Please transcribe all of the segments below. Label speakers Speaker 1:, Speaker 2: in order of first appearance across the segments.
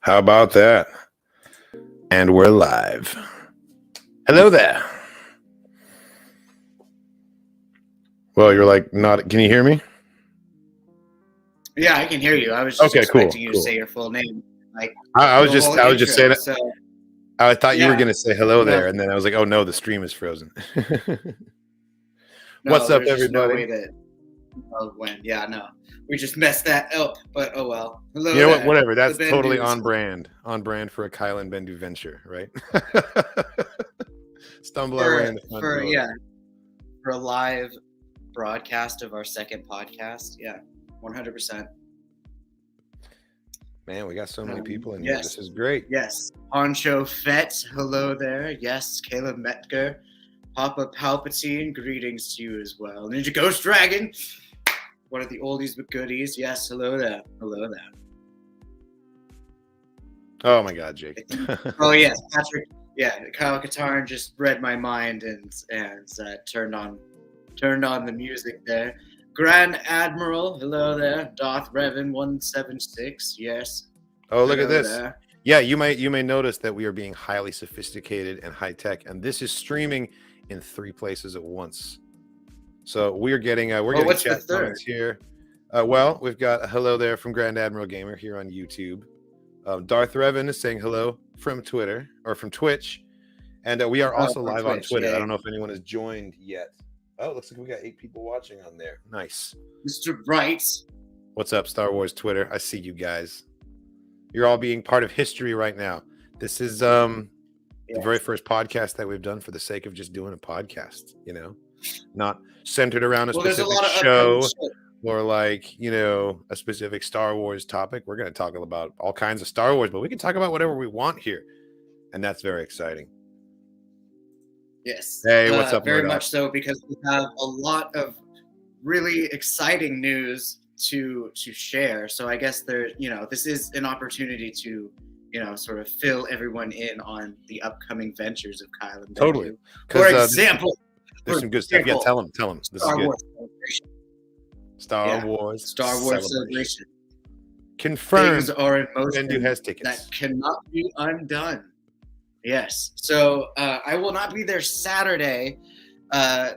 Speaker 1: How about that? And we're live. Hello there. Well, you're like not. Can you hear me?
Speaker 2: Yeah, I can hear you. I was just expecting you to say your full name. Like
Speaker 1: I was just saying it.
Speaker 2: So,
Speaker 1: I thought you were
Speaker 2: yeah.
Speaker 1: going to say hello there, and then I was like, oh no, the stream is frozen. What's up,
Speaker 2: there's just no
Speaker 1: everybody?
Speaker 2: way that when. Yeah, no, we just messed that up. But oh well. Hello.
Speaker 1: You know what?
Speaker 2: there.
Speaker 1: Whatever. That's
Speaker 2: The
Speaker 1: totally
Speaker 2: Bendus.
Speaker 1: on brand. On brand for a Kyle and Bendu venture, right? Stumble our way in the front door.
Speaker 2: For a live broadcast of our second podcast. Yeah, 100%.
Speaker 1: Man, we got so many people in here. This is great.
Speaker 2: Yes. Honcho Fett, hello there. Yes, Caleb Metker. Papa Palpatine, greetings to you as well. Ninja Ghost Dragon, one of the oldies but goodies. Yes, hello there. Hello there.
Speaker 1: Oh my God, Jake.
Speaker 2: Oh yes, Patrick. Yeah, Kyle Katarn just read my mind and turned on the music there. Grand Admiral, hello there. Darth Revan 176, yes.
Speaker 1: Oh, look at this.
Speaker 2: There.
Speaker 1: Yeah, you may notice that we are being highly sophisticated and high tech, and this is streaming in 3 places at once. So we're getting
Speaker 2: what's
Speaker 1: chat
Speaker 2: the third?
Speaker 1: comments here. Well, we've got a hello there from Grand Admiral Gamer here on YouTube. Darth Revan is saying hello from Twitter or from Twitch, and we are also live on Twitter.
Speaker 2: Yeah.
Speaker 1: I don't know if anyone has joined yet. Oh, looks like we got 8 people watching on there. Nice.
Speaker 2: Mr. Bright.
Speaker 1: What's up, Star Wars Twitter? I see you guys. You're all being part of history right now. This is the very first podcast that we've done for the sake of just doing a podcast, not centered around a specific show or a specific Star Wars topic. We're going to talk about all kinds of Star Wars, but we can talk about whatever we want here. And that's very exciting.
Speaker 2: Yes.
Speaker 1: Hey, what's up?
Speaker 2: Very much so, because we have a lot of really exciting news to share. So I guess this is an opportunity to, sort of fill everyone in on the upcoming ventures of Kyle and Bendu.
Speaker 1: Totally.
Speaker 2: For example,
Speaker 1: there's some good stuff. Yeah, tell them. This
Speaker 2: Star
Speaker 1: is good.
Speaker 2: Wars celebration.
Speaker 1: Star Wars
Speaker 2: celebration.
Speaker 1: Confirmed.
Speaker 2: Things are in motion
Speaker 1: Bendu has tickets
Speaker 2: that cannot be undone. Yes. So I will not be there Saturday. Kyle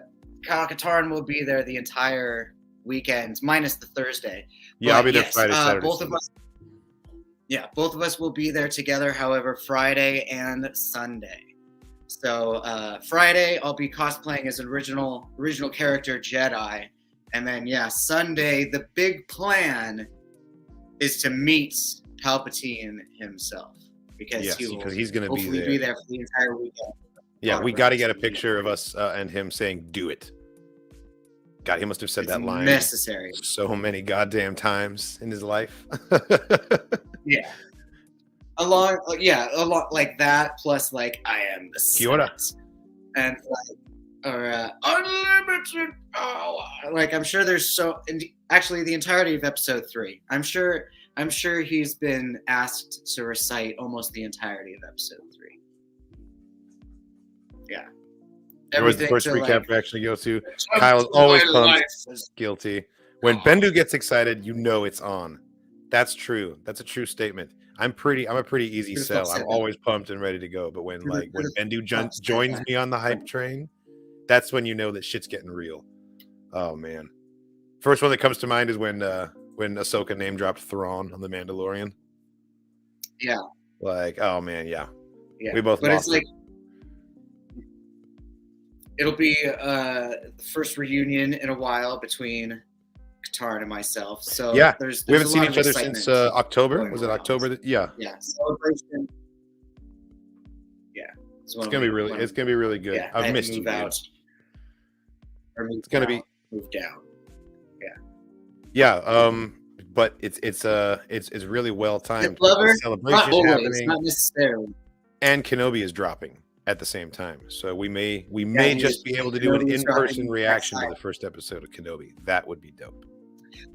Speaker 2: Katarn will be there the entire weekend, minus the Thursday.
Speaker 1: Yeah, I'll be there Friday, Saturday.
Speaker 2: Both of us will be there together, however, Friday and Sunday. So Friday, I'll be cosplaying as an original character Jedi. And then, Sunday, the big plan is to meet Palpatine himself. Because
Speaker 1: he's going to
Speaker 2: be there for the entire weekend.
Speaker 1: Yeah, we got to get a picture of us and him saying, do it. God, he must have said that line
Speaker 2: necessary
Speaker 1: so many goddamn times in his life.
Speaker 2: Yeah. A lot like that, plus I am the Senate. And unlimited power. I'm sure there's actually the entirety of episode 3. I'm sure he's been asked to recite almost the entirety of episode 3. Yeah.
Speaker 1: That was the first recap we actually go to. Kyle's always pumped. Guilty. When Bendu gets excited, it's on. That's true. That's a true statement. I'm a pretty easy sell. I'm always pumped and ready to go. But when Bendu joins me on the hype train, that's when that shit's getting real. Oh man. First one that comes to mind is when Ahsoka name dropped Thrawn on The Mandalorian.
Speaker 2: Yeah.
Speaker 1: Oh man, yeah.
Speaker 2: We both
Speaker 1: lost it.
Speaker 2: It'll be the first reunion in a while between Katarn and myself. So
Speaker 1: yeah,
Speaker 2: there's
Speaker 1: we haven't seen each other since October. Was it October? Yeah.
Speaker 2: Celebration. Yeah.
Speaker 1: It's gonna be really good.
Speaker 2: Yeah,
Speaker 1: I've missed you. It's gonna be
Speaker 2: moved down.
Speaker 1: Yeah. But it's really well timed.
Speaker 2: Celebration happening. Not necessarily.
Speaker 1: And Kenobi is dropping at the same time, so we may just be able to do an in-person reaction to the first episode of Kenobi. That would be dope.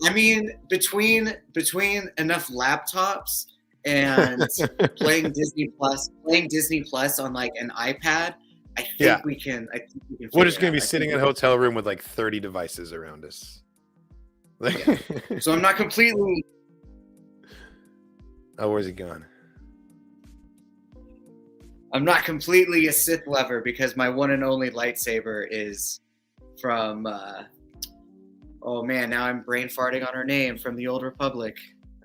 Speaker 2: I mean, between enough laptops and playing Disney Plus on an iPad, I think we can.
Speaker 1: We're just gonna be sitting in a hotel room with 30 devices around us.
Speaker 2: So I'm not completely.
Speaker 1: Oh, where's he gone?
Speaker 2: I'm not completely a Sith lover because my one and only lightsaber is from. Oh man, now I'm brain farting on her name from the Old Republic.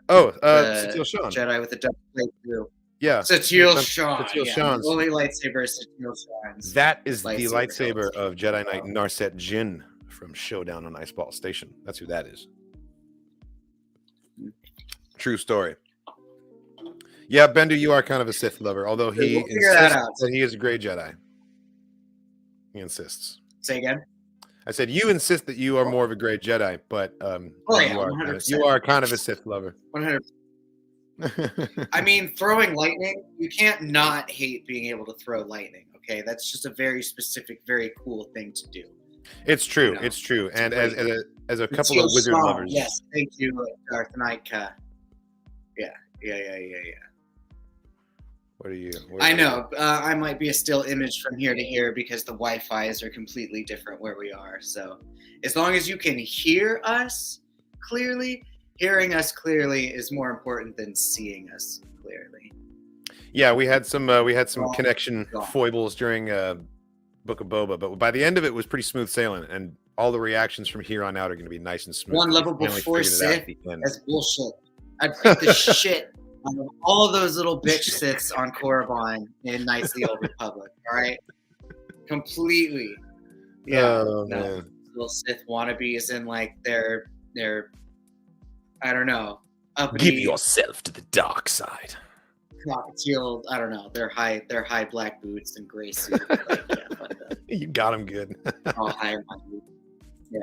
Speaker 1: Oh, Satele Shan.
Speaker 2: Jedi with the double blade through.
Speaker 1: Yeah,
Speaker 2: Satele Shan.
Speaker 1: Satele
Speaker 2: Yeah,
Speaker 1: Shan's.
Speaker 2: the only lightsaber is Satele Shan's.
Speaker 1: That is the lightsaber of Jedi Knight Narset Jyn from Showdown on Iceball Station. That's who that is. True story. Yeah, Bendu, you are kind of a Sith lover, although he insists that he is a Grey Jedi. He insists.
Speaker 2: Say again?
Speaker 1: I said you insist that you are more of a Grey Jedi, but you are kind of a Sith lover.
Speaker 2: 100%. I mean, throwing lightning, you can't not hate being able to throw lightning, okay? That's just a very specific, very cool thing to do.
Speaker 1: It's true. It's true. And as a couple of wizard lovers.
Speaker 2: Yes, thank you, Darth Knight. Yeah.
Speaker 1: What are you?
Speaker 2: I know. I might be a still image from here to here because the Wi-Fi's are completely different where we are. So as long as you can hear us clearly, hearing us clearly is more important than seeing us clearly.
Speaker 1: Yeah, we had some connection foibles during Book of Boba, but by the end of it was pretty smooth sailing, and all the reactions from here on out are going to be nice and smooth.
Speaker 2: One level before Sith, that's bullshit. I'd beat the shit out of all of those little bitch Siths on Korriban in Knights of the Old Republic. All right, completely. Yeah, man. Little Sith wannabes and like they're I don't know.
Speaker 1: Give yourself to the dark side.
Speaker 2: Cocktail, I don't know. They're high black boots and gray suit. Like,
Speaker 1: you got them good.
Speaker 2: All high on boots. Yeah,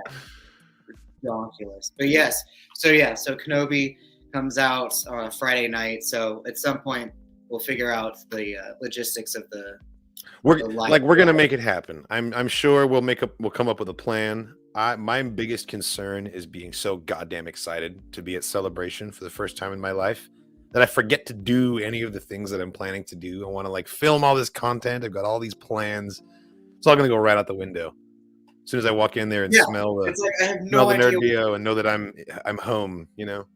Speaker 2: ridiculous. But yes, so Kenobi comes out on a Friday night. So at some point we'll figure out the logistics of the.
Speaker 1: We're gonna make it happen. I'm sure we'll come up with a plan. My biggest concern is being so goddamn excited to be at Celebration for the first time in my life that I forget to do any of the things that I'm planning to do. I want to like film all this content. I've got all these plans. It's all going to go right out the window. As soon as I walk in there and smell the Nerdio and know that I'm home, you know?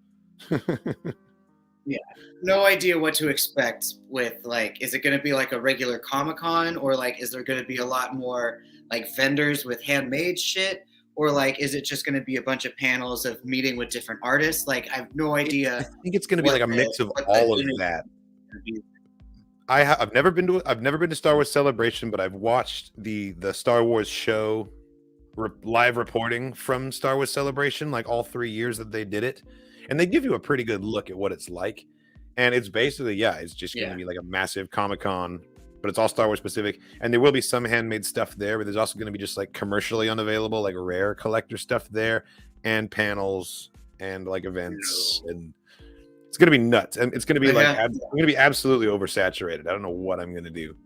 Speaker 2: Yeah. No idea what to expect with like, is it going to be like a regular Comic-Con or like, is there going to be a lot more like vendors with handmade shit? Or like, is it just going to be a bunch of panels of meeting with different artists? Like, I have no idea.
Speaker 1: I think it's going to be like a mix of all of that. I've never been to Star Wars Celebration, but I've watched the Star Wars show live reporting from Star Wars Celebration, like all 3 years that they did it, and they give you a pretty good look at what it's like. And it's basically, it's just going to be like a massive Comic-Con, but it's all Star Wars specific. And there will be some handmade stuff there, but there's also going to be just like commercially unavailable, like rare collector stuff there, and panels and like events. And it's going to be nuts. And it's going to be I'm going to be absolutely oversaturated. I don't know what I'm going to do.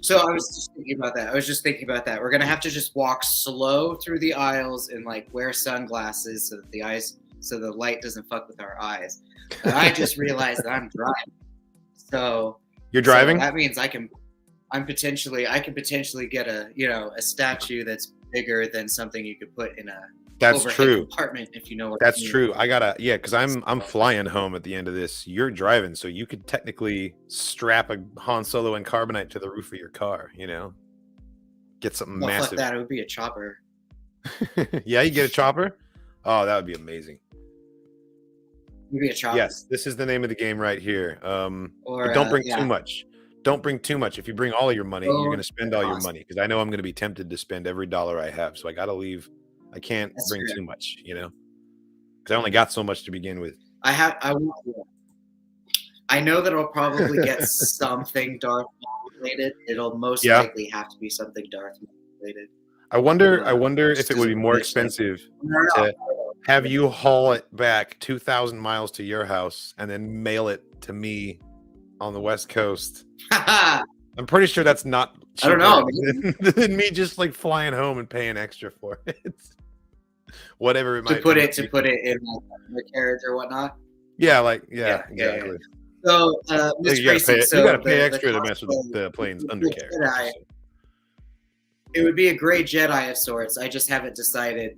Speaker 2: So I was just thinking about that. We're going to have to just walk slow through the aisles and like wear sunglasses so the light doesn't fuck with our eyes. But I just realized that I'm driving. So
Speaker 1: you're driving?
Speaker 2: So that means I can potentially get a statue that's bigger than something you could put in a compartment, if you know what
Speaker 1: that's true. I gotta because I'm flying home at the end of this. You're driving, so you could technically strap a Han Solo and carbonite to the roof of your car, you know. Get something massive.
Speaker 2: Fuck that, it would be a chopper.
Speaker 1: Yeah, you get a chopper? Oh, that would be amazing.
Speaker 2: Maybe a chopper.
Speaker 1: Yes, this is the name of the game right here. But don't bring too much. Don't bring too much. If you bring all of your money, you're going to spend all your money. Because I know I'm going to be tempted to spend every dollar I have. So I got to leave. I can't bring too much, you know? Because I only got so much to begin with.
Speaker 2: I know that I'll probably get something Darth Maul related. It'll most likely have to be something Darth Maul related.
Speaker 1: I wonder if it would be more expensive to have you haul it back 2,000 miles to your house and then mail it to me on the West Coast. I'm pretty sure that's not cheaper.
Speaker 2: I don't know.
Speaker 1: Than me just like flying home and paying extra for it. Whatever it might
Speaker 2: to put it in the carriage or whatnot.
Speaker 1: Yeah, exactly.
Speaker 2: Yeah. So,
Speaker 1: you gotta pay extra to mess with the plane's undercarriage.
Speaker 2: It would be a great Jedi of sorts. I just haven't decided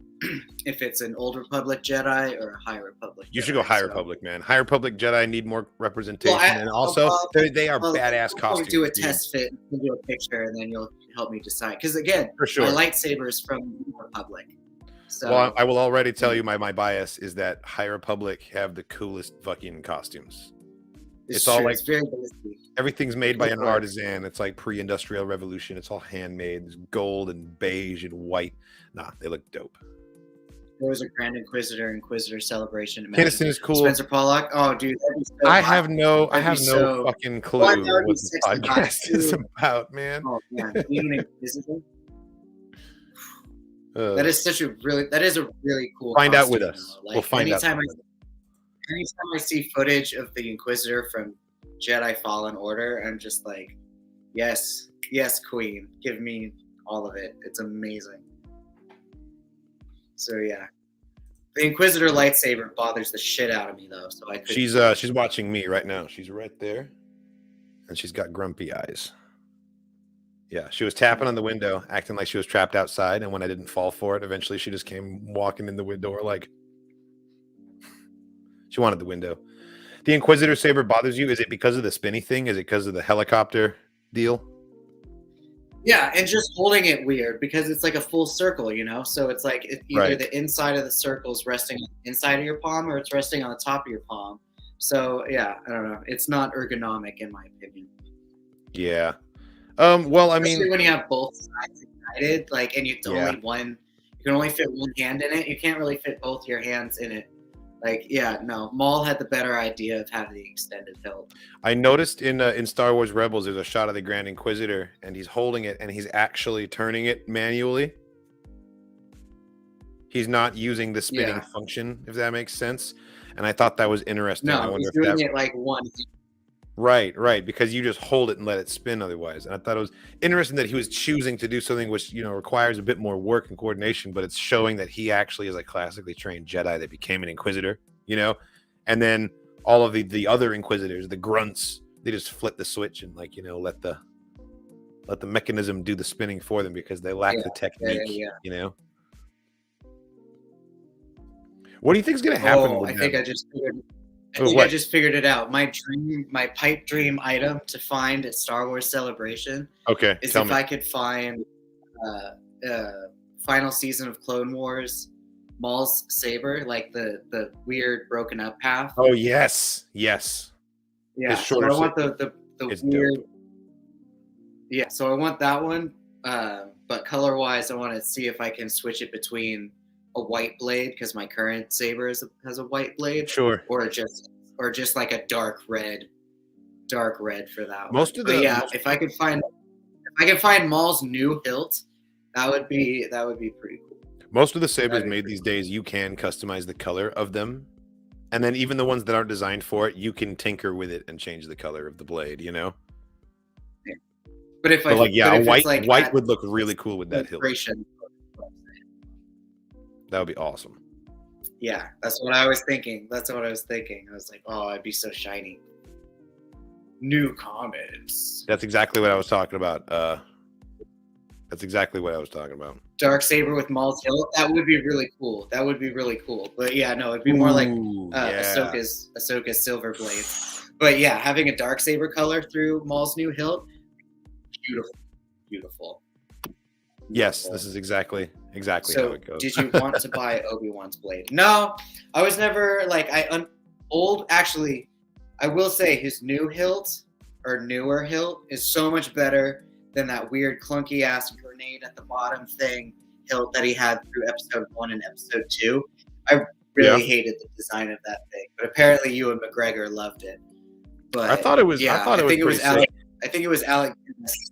Speaker 2: if it's an Old Republic Jedi or a High Republic.
Speaker 1: You
Speaker 2: Jedi,
Speaker 1: should go High Republic, man. High Republic Jedi need more representation, and also they are badass costumes.
Speaker 2: Do a test fit, and do a picture, and then you'll help me decide. Because again,
Speaker 1: for sure,
Speaker 2: my lightsaber is from the Republic. So,
Speaker 1: well, I will already tell you my bias is that High Republic have the coolest fucking costumes. It's all like
Speaker 2: very basic.
Speaker 1: Everything's made by an artisan. It's like pre-industrial revolution. It's all handmade. It's gold and beige and white. Nah, they look dope.
Speaker 2: There was a Grand Inquisitor celebration.
Speaker 1: Kinnison is cool.
Speaker 2: Spencer Pollock. Oh, dude,
Speaker 1: I have no fucking clue what this podcast is about, man.
Speaker 2: Oh man, being an Inquisitor. That is a really cool.
Speaker 1: Find out with us.
Speaker 2: Like,
Speaker 1: we'll find out.
Speaker 2: Anytime I see footage of the Inquisitor from Jedi Fallen Order, I'm just like, yes, Queen, give me all of it. It's amazing. So yeah, the Inquisitor lightsaber bothers the shit out of me though. So
Speaker 1: she's watching me right now. She's right there, and she's got grumpy eyes. Yeah, she was tapping on the window, acting like she was trapped outside, and when I didn't fall for it, eventually she just came walking in the window, like she wanted the window. The Inquisitor saber bothers you? Is it because of the spinny thing? Is it because of the helicopter deal?
Speaker 2: Yeah, and just holding it weird because it's like a full circle, you know? So it's like either the inside of the circle is resting on the inside of your palm or it's resting on the top of your palm. So, yeah, I don't know. It's not ergonomic in my opinion.
Speaker 1: Yeah. Well, I mean,
Speaker 2: when you have both sides ignited, like, and you can only fit one hand in it. You can't really fit both your hands in it. Like, yeah, no. Maul had the better idea of having the extended hilt.
Speaker 1: I noticed in Star Wars Rebels, there's a shot of the Grand Inquisitor, and he's holding it, and he's actually turning it manually. He's not using the spinning function, if that makes sense. And I thought that was interesting.
Speaker 2: No,
Speaker 1: I wonder
Speaker 2: he's doing it like one.
Speaker 1: Right, because you just hold it and let it spin otherwise. And I thought it was interesting that he was choosing to do something which, requires a bit more work and coordination, but it's showing that he actually is a classically trained Jedi that became an Inquisitor, And then all of the other Inquisitors, the grunts, they just flip the switch and let the mechanism do the spinning for them because they lack the technique, What do you think is going to happen?
Speaker 2: I think I just figured it out. My pipe dream item to find at Star Wars Celebration is if I could find final season of Clone Wars Maul's saber, like the weird broken up half.
Speaker 1: Oh yes. Yeah,
Speaker 2: so I want the weird. Dope. Yeah, so I want that one. But color wise, I want to see if I can switch it between a white blade because my current saber has a white blade.
Speaker 1: Sure.
Speaker 2: Or just like a dark red for that one. If I could find Maul's new hilt, that would be pretty cool.
Speaker 1: Most of the sabers made these days, you can customize the color of them. And then even the ones that aren't designed for it, you can tinker with it and change the color of the blade, Yeah.
Speaker 2: But
Speaker 1: white would look really cool with that hilt. That would be awesome.
Speaker 2: Yeah, that's what I was thinking. I was like, oh, I'd be so shiny. New comments.
Speaker 1: That's exactly what I was talking about.
Speaker 2: Dark saber with Maul's hilt. That would be really cool. But yeah, no, it'd be more like Ahsoka's silver blade. But yeah, having a dark saber color through Maul's new hilt, beautiful.
Speaker 1: Yes, this is exactly
Speaker 2: so
Speaker 1: how it goes.
Speaker 2: Did you want to buy Obi-Wan's blade? No, I was never actually, I will say his new hilt or newer hilt is so much better than that weird clunky ass grenade at the bottom thing hilt that he had through episode 1 and episode 2. I really hated the design of that thing, but apparently Ewan McGregor loved it. But
Speaker 1: I thought it was.
Speaker 2: Yeah,
Speaker 1: I think
Speaker 2: it was Alec Guinness.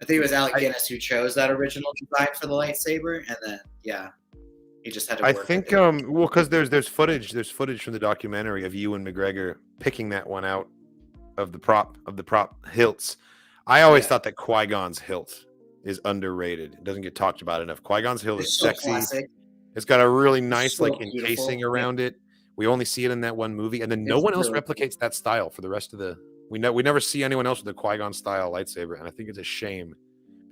Speaker 2: I think it was Alec Guinness who chose that original design for the lightsaber, and then he just had to work.
Speaker 1: I think because there's footage from the documentary of Ewan McGregor picking that one out of the prop hilts. I always thought that Qui-Gon's hilt is underrated. It doesn't get talked about enough. Qui-Gon's hilt is
Speaker 2: so
Speaker 1: sexy.
Speaker 2: Classic.
Speaker 1: It's got a really nice encasing around it. We only see it in that one movie, and then no one else replicates that style for the rest of the. We never see anyone else with a Qui-Gon style lightsaber, and I think it's a shame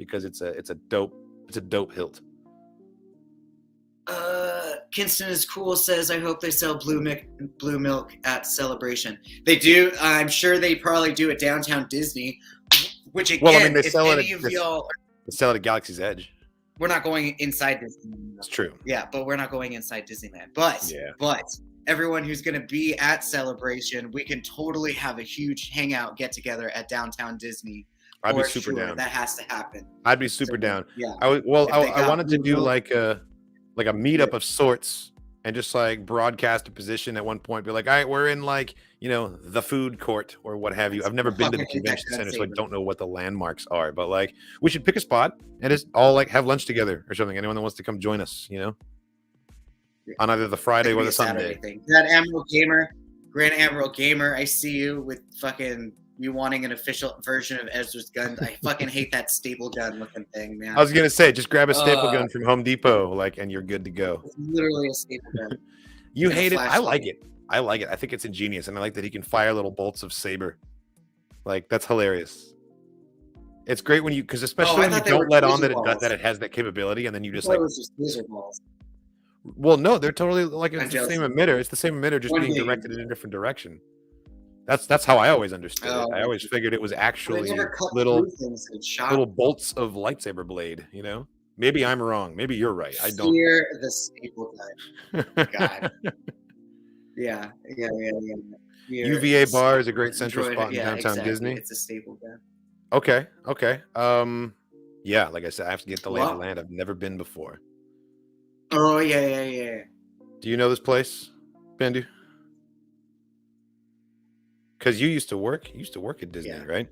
Speaker 1: because it's a dope hilt.
Speaker 2: Kinston is cool says, I hope they sell blue milk at Celebration. They do. I'm sure they probably do at Downtown Disney. Which again,
Speaker 1: well, I mean, they
Speaker 2: if
Speaker 1: sell
Speaker 2: any
Speaker 1: it
Speaker 2: of y'all,
Speaker 1: they sell it at Galaxy's Edge.
Speaker 2: we're not going inside Disneyland.
Speaker 1: It's true.
Speaker 2: Yeah, but we're not going inside Disneyland. But everyone who's going to be at Celebration, we can totally have a huge hangout get together at Downtown Disney.
Speaker 1: I'd be super down.
Speaker 2: That has to happen.
Speaker 1: I'd be super down.
Speaker 2: Yeah.
Speaker 1: I wanted to do like a meetup of sorts and just like broadcast a position at one point. Be like, all right, we're in like, the food court or what have you. I've never been to the convention center, so I don't know what the landmarks are. But like, we should pick a spot and just all like have lunch together or something. Anyone that wants to come join us, on either the Friday or the Sunday.
Speaker 2: That Admiral Gamer, Grand Admiral Gamer, I see you with fucking you wanting an official version of Ezra's gun. I fucking hate that staple gun looking thing, man.
Speaker 1: I was gonna say, just grab a staple gun from Home Depot, and you're good to go.
Speaker 2: It's literally a staple gun.
Speaker 1: You hate it? I like it. I think it's ingenious, and I like that he can fire little bolts of saber. Like, that's hilarious. It's great when because especially when you don't let on that it has that capability, and then you just like. It was just laser balls. Well, no, they're totally like it's the same emitter. It's the same emitter, just being directed in a different direction. That's how I always understood it. I always figured it was actually little bolts of lightsaber blade. Maybe I'm wrong. Maybe you're right. I don't.
Speaker 2: Fear the staple gun. God. Yeah.
Speaker 1: UVA bar is a great central spot in downtown Disney.
Speaker 2: It's a staple gun.
Speaker 1: Okay. Yeah, like I said, I have to get the lay of the land. I've never been before.
Speaker 2: Oh yeah.
Speaker 1: Do you know this place, Bendu? Because you used to work at Disney, right?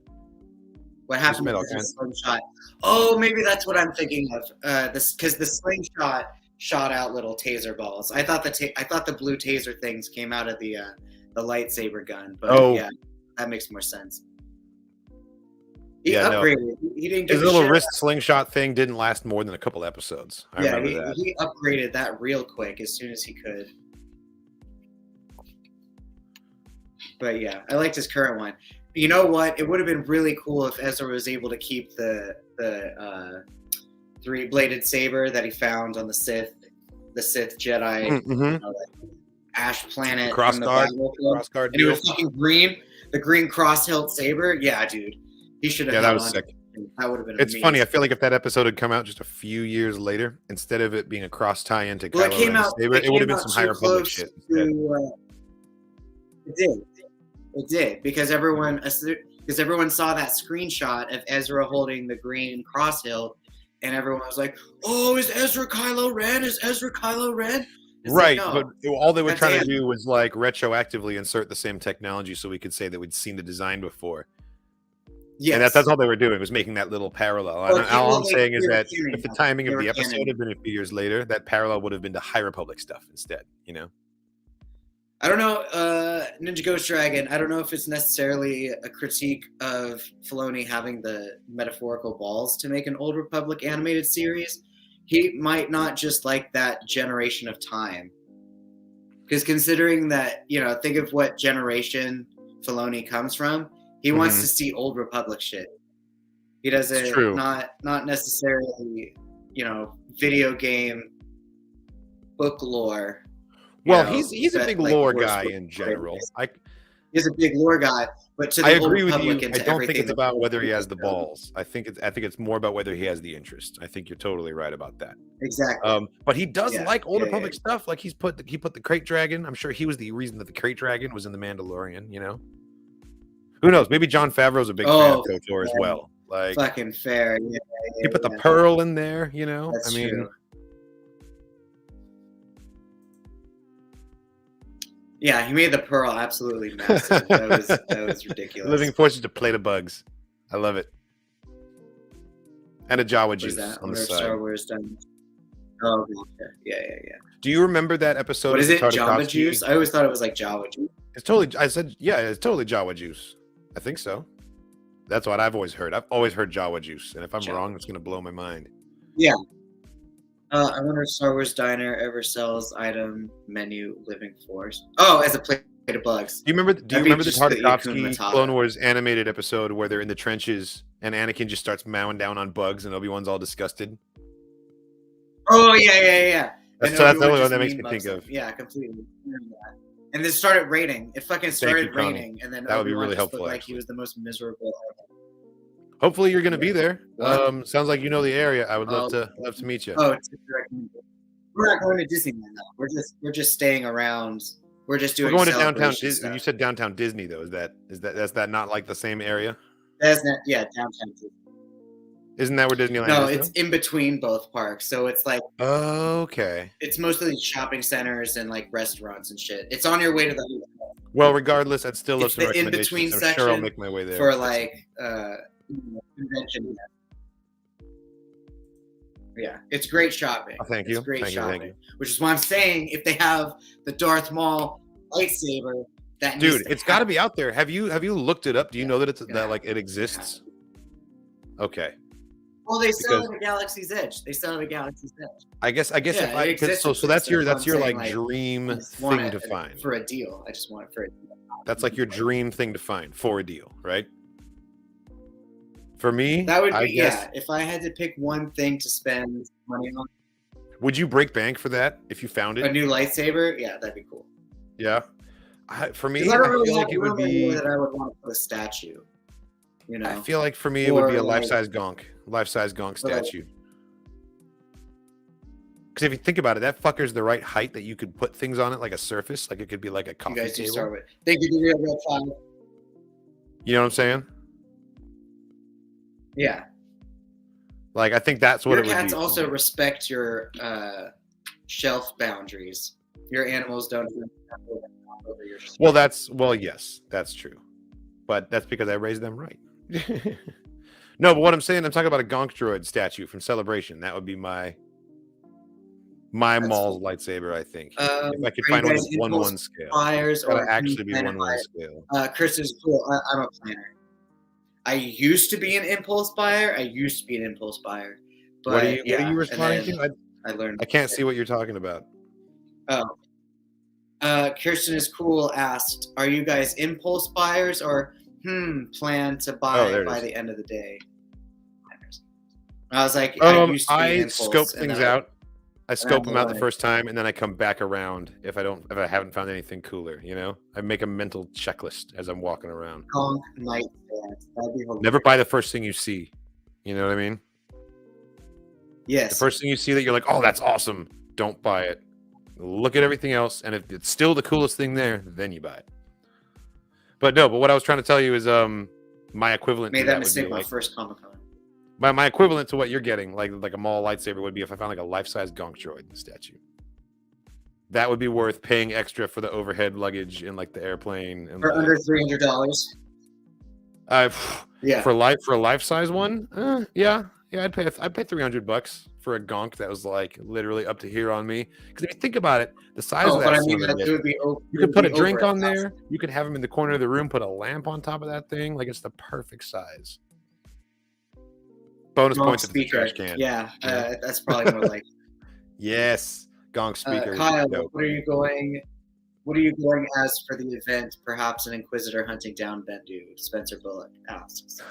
Speaker 2: What happened with the slingshot? Oh, maybe that's what I'm thinking of. Because the slingshot shot out little taser balls. I thought the blue taser things came out of the lightsaber gun, but yeah, that makes more sense. He upgraded. He didn't
Speaker 1: his little wrist slingshot thing didn't last more than a couple episodes. I remember that.
Speaker 2: He upgraded that real quick as soon as he could. But yeah, I liked his current one. You know what? It would have been really cool if Ezra was able to keep the three-bladed saber that he found on the Sith Jedi, Ash Planet,
Speaker 1: crossguard,
Speaker 2: and it was fucking green. The green cross-hilt saber. Yeah, dude, he should have.
Speaker 1: Yeah, that was sick.
Speaker 2: That would have been.
Speaker 1: It's amazing. Funny. I feel like if that episode had come out just a few years later, instead of it being a cross tie-in to Kylo Ren's saber, it would have been some higher public shit. It did because everyone saw that screenshot of Ezra holding the green cross hilt, and everyone was like, "Oh, is Ezra Kylo Ren? Is Ezra Kylo Ren?" Right, like, no, but all they were trying to do was like retroactively insert the same technology, so we could say that we'd seen the design before. Yeah, and that's all they were doing, was making that little parallel. Well, all I'm saying is that if the timing of the episode had been a few years later, that parallel would have been to High Republic stuff instead.
Speaker 2: I don't know, Ninja Ghost Dragon, I don't know if it's necessarily a critique of Filoni having the metaphorical balls to make an Old Republic animated series. He might not just like that generation of time. Because considering that, think of what generation Filoni comes from, he wants to see Old Republic shit. He doesn't, not necessarily, video game book lore.
Speaker 1: Well, he's a big lore guy in general.
Speaker 2: He's a big lore guy, but
Speaker 1: I agree with you. I don't think it's about whether he has the balls. I think it's more about whether he has the interest. I think you're totally right about that.
Speaker 2: Exactly.
Speaker 1: But he does like Old Republic stuff. Like he put the Crate Dragon. I'm sure he was the reason that the Crate Dragon was in the Mandalorian. Who knows? Maybe John Favreau's a big fan of KOTOR as well. Like
Speaker 2: fucking fair.
Speaker 1: He put the pearl in there.
Speaker 2: That's true. Yeah, he made the pearl absolutely massive. That was ridiculous.
Speaker 1: Living Force is a plate of bugs. I love it. And a Jawa juice on the side.
Speaker 2: Star Wars done. Oh, yeah.
Speaker 1: Do you remember that episode?
Speaker 2: What is it? Java juice? I always thought it was like Jawa juice.
Speaker 1: It's totally. I said, yeah, it's totally Jawa juice. I think so. That's what I've always heard. I've always heard Jawa juice, and if I'm wrong, it's gonna blow my mind.
Speaker 2: Yeah. I wonder if Star Wars Diner ever sells item menu Living Force. Oh, as a plate of bugs.
Speaker 1: Do you remember the
Speaker 2: just the Yakun
Speaker 1: Tartakovsky
Speaker 2: Matata.
Speaker 1: Clone Wars animated episode where they're in the trenches and Anakin just starts mowing down on bugs and Obi-Wan's all disgusted?
Speaker 2: Oh yeah.
Speaker 1: That's
Speaker 2: And
Speaker 1: the
Speaker 2: Obi-Wan
Speaker 1: only one
Speaker 2: just
Speaker 1: that makes
Speaker 2: mean
Speaker 1: me
Speaker 2: bugs
Speaker 1: think
Speaker 2: them.
Speaker 1: of.
Speaker 2: Yeah, completely. And then started raining. It fucking started
Speaker 1: Connie.
Speaker 2: raining, and then
Speaker 1: That would be
Speaker 2: Obi-Wan
Speaker 1: really
Speaker 2: just
Speaker 1: helpful,
Speaker 2: looked like
Speaker 1: actually.
Speaker 2: he was the most miserable ever.
Speaker 1: Hopefully you're going to be there.
Speaker 2: What?
Speaker 1: Sounds like you know the area. I would love to meet you.
Speaker 2: Oh, we're not going to Disneyland though. We're just staying around. We're just doing.
Speaker 1: We're going to downtown
Speaker 2: celebration
Speaker 1: Disney.
Speaker 2: stuff.
Speaker 1: You said downtown Disney though. Is that not like the same area?
Speaker 2: That's not, yeah, downtown Disney.
Speaker 1: Isn't that where Disneyland
Speaker 2: No,
Speaker 1: is?
Speaker 2: it's in between both parks. So it's like
Speaker 1: okay.
Speaker 2: it's mostly shopping centers and like restaurants and shit. It's on your way to the hotel.
Speaker 1: Well, regardless, I'd still love
Speaker 2: It's
Speaker 1: some
Speaker 2: the in-between
Speaker 1: recommendations. I'm sure I'll
Speaker 2: section
Speaker 1: make my way there
Speaker 2: for like convention. Yeah, it's great shopping.
Speaker 1: Oh, thank you.
Speaker 2: It's great
Speaker 1: Thank you,
Speaker 2: shopping.
Speaker 1: thank you.
Speaker 2: Which is why I'm saying if they have the Darth Maul lightsaber, that
Speaker 1: Dude, it's got to be out there. Have you looked it up? Do you know that that like it exists? Okay.
Speaker 2: Well, they sell it at Galaxy's Edge.
Speaker 1: I guess
Speaker 2: Yeah,
Speaker 1: if I
Speaker 2: it exists.
Speaker 1: so that's your
Speaker 2: I'm saying,
Speaker 1: like dream
Speaker 2: I just want
Speaker 1: thing
Speaker 2: it
Speaker 1: to find.
Speaker 2: for a deal. I just want it for a deal.
Speaker 1: That's like your dream thing to find for a deal, right? For me,
Speaker 2: That would be
Speaker 1: I guess.
Speaker 2: If I had to pick one thing to spend money on,
Speaker 1: Would you break bank for that if you found
Speaker 2: a
Speaker 1: it?
Speaker 2: new lightsaber, yeah, that'd be cool.
Speaker 1: Yeah. For me,
Speaker 2: 'Cause I don't really
Speaker 1: feel
Speaker 2: have
Speaker 1: like it would
Speaker 2: room anywhere
Speaker 1: be.
Speaker 2: that I would want to put a statue. You know,
Speaker 1: I feel like for me it would be a
Speaker 2: Or, like-
Speaker 1: life-size gonk
Speaker 2: Or, like-
Speaker 1: statue. Because if you think about it, that fucker's the right height that you could put things on it, like a surface, like it could be like a
Speaker 2: you
Speaker 1: coffee
Speaker 2: guys do
Speaker 1: table.
Speaker 2: start with. Thank you, real time.
Speaker 1: You know what I'm saying?
Speaker 2: Yeah.
Speaker 1: Like I think that's what
Speaker 2: Your
Speaker 1: it would
Speaker 2: cats
Speaker 1: be.
Speaker 2: also respect your shelf boundaries. Your animals don't over your shelf.
Speaker 1: Yes, that's true, but that's because I raised them right. No, but what I'm saying, I'm talking about a gonk droid statue from Celebration. That would be my Maul's lightsaber. I think if I could find one that's 1/1 scale,
Speaker 2: Fires
Speaker 1: gotta
Speaker 2: or
Speaker 1: actually be 1/1 scale.
Speaker 2: Chris is cool. I'm a planner. I used to be an impulse buyer. But
Speaker 1: What are you
Speaker 2: and
Speaker 1: responding
Speaker 2: then
Speaker 1: to?
Speaker 2: I learned.
Speaker 1: I can't see what you're talking about.
Speaker 2: Oh. Kirsten is cool asked, "Are you guys impulse buyers or plan to buy
Speaker 1: there it
Speaker 2: by
Speaker 1: is.
Speaker 2: the end of the day?" I was like, I used to be an
Speaker 1: I
Speaker 2: impulse,
Speaker 1: scope
Speaker 2: and
Speaker 1: things
Speaker 2: then
Speaker 1: out. I scope them out the
Speaker 2: like-
Speaker 1: first time, and then I come back around if I haven't found anything cooler. You know, I make a mental checklist as I'm walking around.
Speaker 2: Gonk night dance. That'd be hilarious.
Speaker 1: Never buy the first thing you see. You know what I mean?
Speaker 2: Yes.
Speaker 1: The first thing you see that you're like, oh, that's awesome. Don't buy it. Look at everything else, and if it's still the coolest thing there, then you buy it. But what I was trying to tell you is my equivalent
Speaker 2: Made
Speaker 1: to
Speaker 2: that
Speaker 1: that would
Speaker 2: mistake
Speaker 1: be
Speaker 2: my
Speaker 1: like,
Speaker 2: first Comic-Con.
Speaker 1: my equivalent to what you're getting, like a Maul lightsaber, would be if I found like a life-size gonk droid statue. That would be worth paying extra for the overhead luggage in like the airplane and
Speaker 2: For under $300. Yeah.
Speaker 1: for a life-size one. Yeah, I'd pay $300 for a gonk that was like literally up to here on me. Because if you think about it, the size of that,
Speaker 2: but I mean,
Speaker 1: son of a
Speaker 2: it
Speaker 1: bitch,
Speaker 2: would be.
Speaker 1: you could put a drink on there. You could have him in the corner of the room, put a lamp on top of that thing. Like it's the perfect size. Bonus points at the
Speaker 2: speaker.
Speaker 1: trash can.
Speaker 2: Yeah, that's probably more like.
Speaker 1: Yes, gonk speaker.
Speaker 2: Kyle,
Speaker 1: Dope.
Speaker 2: what are you going as for the event? Perhaps an Inquisitor hunting down Bendu. Spencer Bullock asks.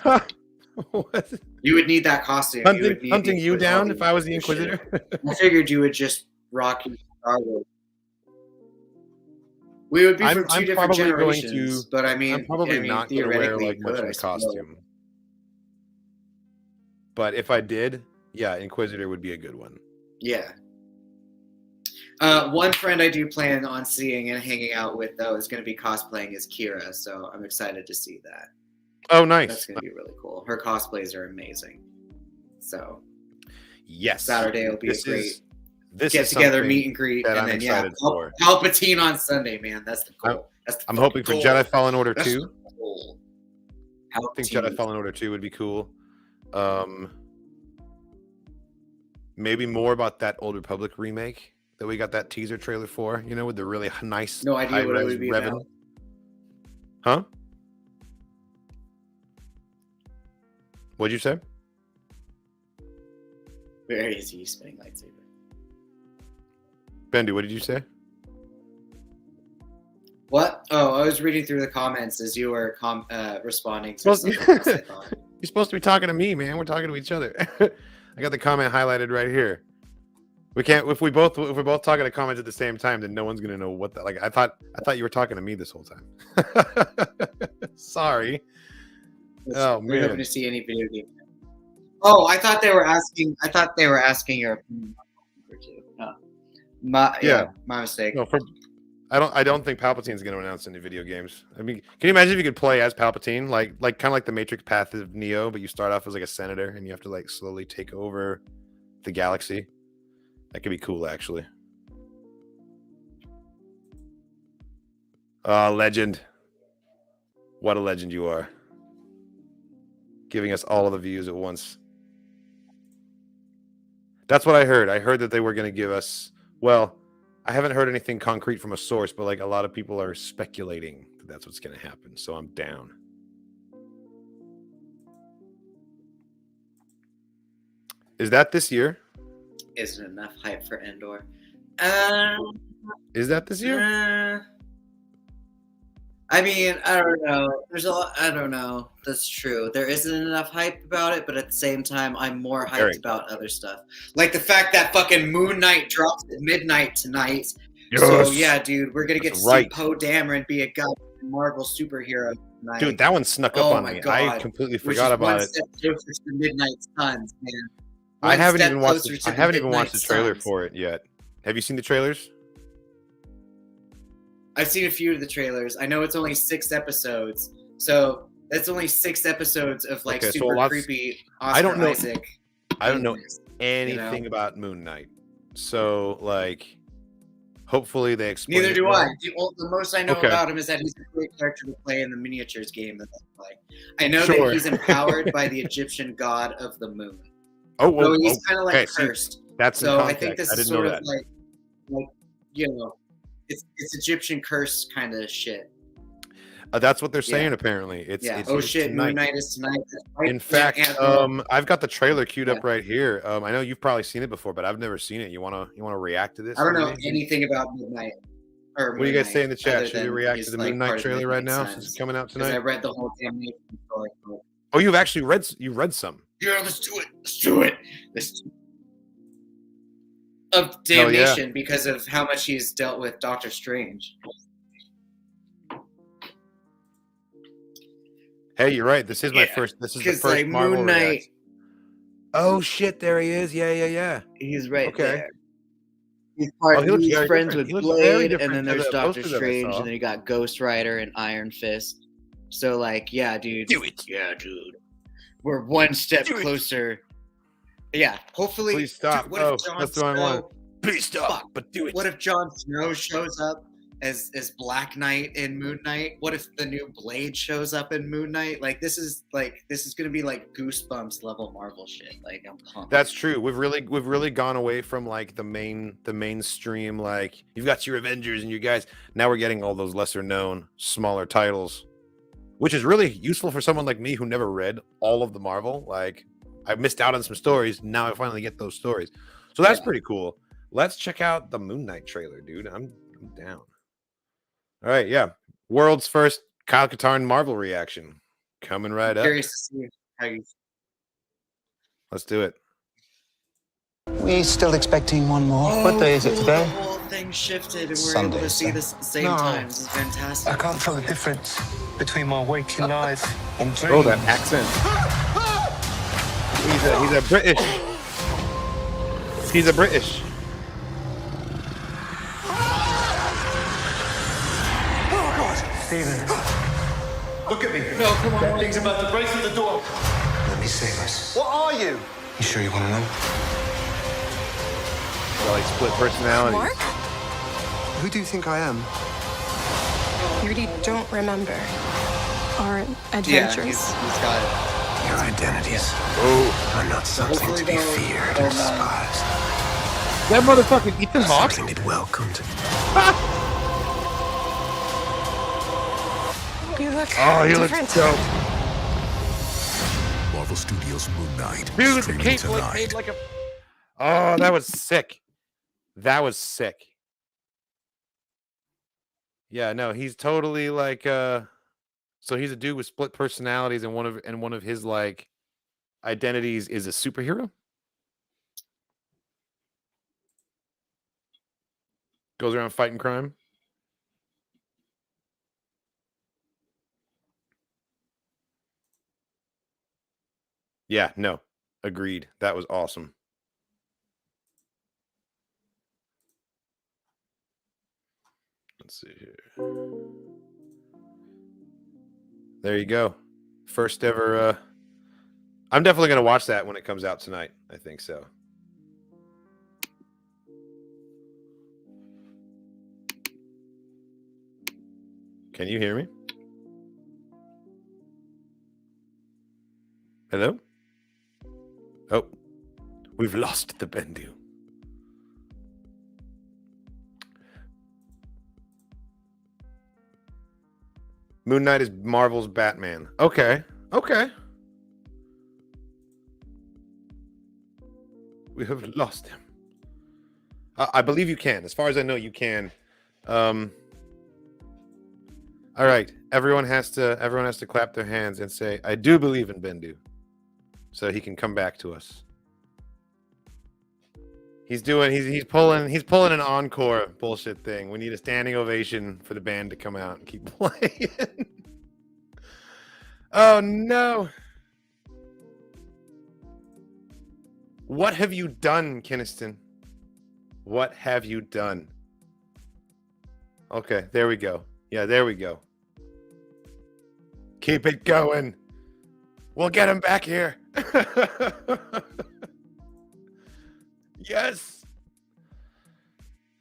Speaker 1: What?
Speaker 2: You would need that costume.
Speaker 1: Hunting you down if I was the Inquisitor?
Speaker 2: I figured you would just rock your Star Wars. We would be from two different generations, but I mean,
Speaker 1: I'm probably not going to wear like much of a costume. But if I did, yeah, Inquisitor would be a good one.
Speaker 2: Yeah. One friend I do plan on seeing and hanging out with, though, is going to be cosplaying as Kira, so I'm excited to see that.
Speaker 1: Oh, nice.
Speaker 2: That's going to be really cool. Her cosplays are amazing. So,
Speaker 1: yes,
Speaker 2: Saturday will be a great
Speaker 1: this
Speaker 2: get together, meet and greet,
Speaker 1: that
Speaker 2: and
Speaker 1: I'm
Speaker 2: then
Speaker 1: excited for.
Speaker 2: Palpatine on Sunday, man. That's the goal.
Speaker 1: I'm hoping for Jedi Fallen Order 2.
Speaker 2: I
Speaker 1: I think Jedi Fallen Order 2 would be cool. Maybe more about that Old Republic remake that we got that teaser trailer for, you know, with the really nice
Speaker 2: No idea what it
Speaker 1: high-res
Speaker 2: would be
Speaker 1: Revan.
Speaker 2: about.
Speaker 1: Huh? What'd you say?
Speaker 2: Where is he spinning lightsaber?
Speaker 1: Bendu, what did you say?
Speaker 2: What? Oh, was reading through the comments as you were responding to
Speaker 1: Well,
Speaker 2: something else, I thought.
Speaker 1: You're supposed to be talking to me, man. We're talking to each other. I got the comment highlighted right here. We can't if we're both talking to comments at the same time, then no one's gonna know what the like. I thought you were talking to me this whole time. Sorry. Oh
Speaker 2: We're
Speaker 1: man.
Speaker 2: going to see any video game. Oh, I thought they were asking your opinion on too. No. My mistake.
Speaker 1: No, I don't think Palpatine's going to announce any video games. I mean, can you imagine if you could play as Palpatine, like kind of like the Matrix path of Neo, but you start off as like a senator and you have to like slowly take over the galaxy? That could be cool, actually. Legend. What a legend you are. Giving us all of the views at once. That's what I heard. I heard that they were going to give us, well, I haven't heard anything concrete from a source, but like a lot of people are speculating that that's what's going to happen. So I'm down. Is that this year?
Speaker 2: Isn't enough hype for Endor.
Speaker 1: Is that this year?
Speaker 2: I mean, I don't know. There's a lot. I don't know. That's true. There isn't enough hype about it, but at the same time, I'm more hyped about other stuff. Like the fact that fucking Moon Knight drops at midnight tonight. Yes. So yeah, dude, we're gonna get to see Poe Dameron be a goddamn Marvel superhero tonight.
Speaker 1: Dude, that one snuck up on me. God. I completely forgot about it.
Speaker 2: Closer to Midnight Suns, man.
Speaker 1: I haven't even watched the trailer for it yet. Have you seen the trailers?
Speaker 2: I've seen a few of the trailers. I know it's only 6 episodes, so that's only 6 episodes of like super creepy. Oscar Isaac.
Speaker 1: I don't know anything about Moon Knight, so like, hopefully they explain.
Speaker 2: Neither do I. The most I know about him is that he's a great character to play in the miniatures game that I play. I know that he's empowered by the Egyptian god of the moon. So he's kind of like cursed.
Speaker 1: That's
Speaker 2: so I think this is sort of like you know. It's Egyptian curse kind of shit.
Speaker 1: That's what they're saying. Apparently, it's
Speaker 2: shit. Moon Knight is tonight. Right.
Speaker 1: In fact, I've got the trailer queued up right here. I know you've probably seen it before, but I've never seen it. You wanna react to this?
Speaker 2: I don't know anything about Midnight.
Speaker 1: What do you guys say in the chat? Should we react to the Moon Knight trailer right now since it's coming out tonight?
Speaker 2: I read the whole damn story.
Speaker 1: Oh, you've actually read some.
Speaker 2: Yeah, let's do it. Of Damnation because of how much he's dealt with Doctor Strange.
Speaker 1: Hey, you're right. This is my first. This is the first like, Marvel Moon Knight. Reaction. Oh shit! There he is. Yeah.
Speaker 2: He's right there. He's he's friends with Blade, and then there's Doctor Strange, and then you got Ghost Rider and Iron Fist. So like, yeah, dude.
Speaker 1: Do it.
Speaker 2: Yeah, dude. We're one step closer. Yeah, hopefully.
Speaker 1: Please stop.
Speaker 2: Dude,
Speaker 1: that's what I want. Please stop, but do it.
Speaker 2: What if Jon Snow shows up as Black Knight in Moon Knight? What if the new Blade shows up in Moon Knight? Like this is gonna be like Goosebumps level Marvel shit. Like I'm pumped.
Speaker 1: That's true. We've really gone away from like the mainstream. Like you've got your Avengers and you guys. Now we're getting all those lesser known, smaller titles, which is really useful for someone like me who never read all of the Marvel. Like. I missed out on some stories. Now I finally get those stories. So that's pretty cool. Let's check out the Moon Knight trailer, dude. I'm down. All right, yeah. World's first Kyle Katarn Marvel reaction. Coming right up.
Speaker 2: Curious to see how you...
Speaker 1: Let's do it.
Speaker 3: We still expecting one more. What day is it today?
Speaker 2: The whole thing shifted and we're able to see this at the same time. This is fantastic.
Speaker 3: I can't tell the difference between my waking life and dreams.
Speaker 1: Oh, that accent. He's a British. He's a British.
Speaker 3: Oh God, Stephen! Look at me.
Speaker 2: No, come on.
Speaker 3: That thing's about to break through the door. Let me save us. What are you? You sure you want to know?
Speaker 1: Well, like split personalities.
Speaker 4: Mark?
Speaker 3: Who do you think I am?
Speaker 4: You really don't remember our adventures.
Speaker 2: Yeah, he's got it.
Speaker 3: Your identities are not something to be feared or despised.
Speaker 1: That motherfucking Ethan Hawke?
Speaker 3: Something to be welcomed.
Speaker 4: You look
Speaker 1: he
Speaker 4: different.
Speaker 1: looks dope.
Speaker 5: Marvel Studios Moon Knight.
Speaker 1: Dude, the cape made like a... Oh, that was sick. That was sick. Yeah, no, he's totally like so he's a dude with split personalities, and one of his like identities is a superhero. Goes around fighting crime. Yeah, no. Agreed. That was awesome. Let's see here. There you go. First ever I'm definitely going to watch that when it comes out tonight. I think so. Can you hear me? Hello? Oh, we've lost the Bendu. Moon Knight is Marvel's Batman. Okay. Okay. We have lost him. I believe you can. As far as I know, you can. All right. Everyone has to clap their hands and say, "I do believe in Bendu," so he can come back to us. He's pulling an encore bullshit thing. We need a standing ovation for the band to come out and keep playing. Oh no. What have you done, Kiniston? What have you done? Okay, there we go. Yeah, there we go. Keep it going. We'll get him back here. Yes.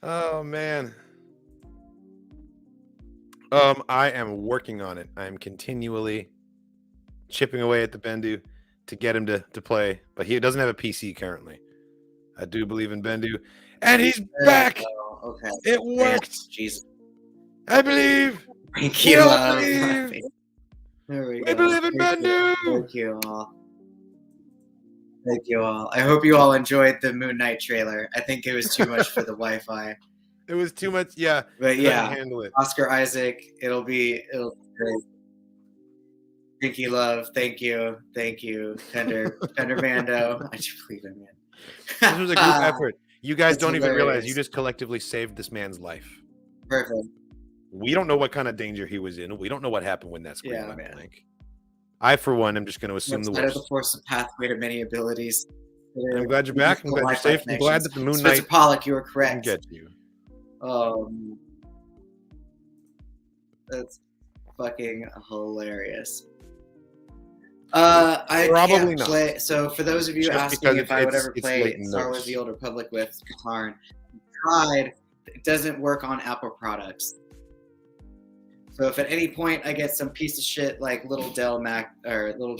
Speaker 1: Oh man. I am working on it. I am continually chipping away at the Bendu to get him to play, but he doesn't have a PC currently. I do believe in Bendu, and he's back.
Speaker 2: Okay.
Speaker 1: It worked.
Speaker 2: Jesus.
Speaker 1: I believe.
Speaker 2: Thank you. There we go.
Speaker 1: We believe in Bendu.
Speaker 2: Thank you all. Thank you all. I hope you all enjoyed the Moon Knight trailer. I think it was too much for the Wi-Fi.
Speaker 1: It was too much, yeah.
Speaker 2: But yeah,
Speaker 1: handle it.
Speaker 2: Oscar Isaac, it'll be great. Pinky Love, thank you, Tender Mando. I do believe in man.
Speaker 1: This was a group effort. You guys
Speaker 2: It's
Speaker 1: don't even realize
Speaker 2: hilarious.
Speaker 1: you just collectively saved this man's life.
Speaker 2: Perfect.
Speaker 1: We don't know what kind of danger he was in. We don't know what happened when that screen
Speaker 2: Yeah,
Speaker 1: went
Speaker 2: man.
Speaker 1: blank. I, for one, am just going to assume the
Speaker 2: Outside of
Speaker 1: worst.
Speaker 2: the Force, a pathway to many abilities.
Speaker 1: I'm glad you're back. I'm glad you're safe. I'm glad that the Moon
Speaker 2: Spencer
Speaker 1: Knight
Speaker 2: Pollock, you were
Speaker 1: can
Speaker 2: correct.
Speaker 1: get you.
Speaker 2: That's fucking hilarious. I
Speaker 1: Probably
Speaker 2: can't
Speaker 1: not.
Speaker 2: play. So for those of you
Speaker 1: Just
Speaker 2: asking
Speaker 1: because
Speaker 2: if I would ever
Speaker 1: it's
Speaker 2: play
Speaker 1: late in
Speaker 2: Star
Speaker 1: notes.
Speaker 2: Wars: The Old Republic with Katarn, tried. It doesn't work on Apple products. So if at any point I get some piece of shit like little Dell Mac or little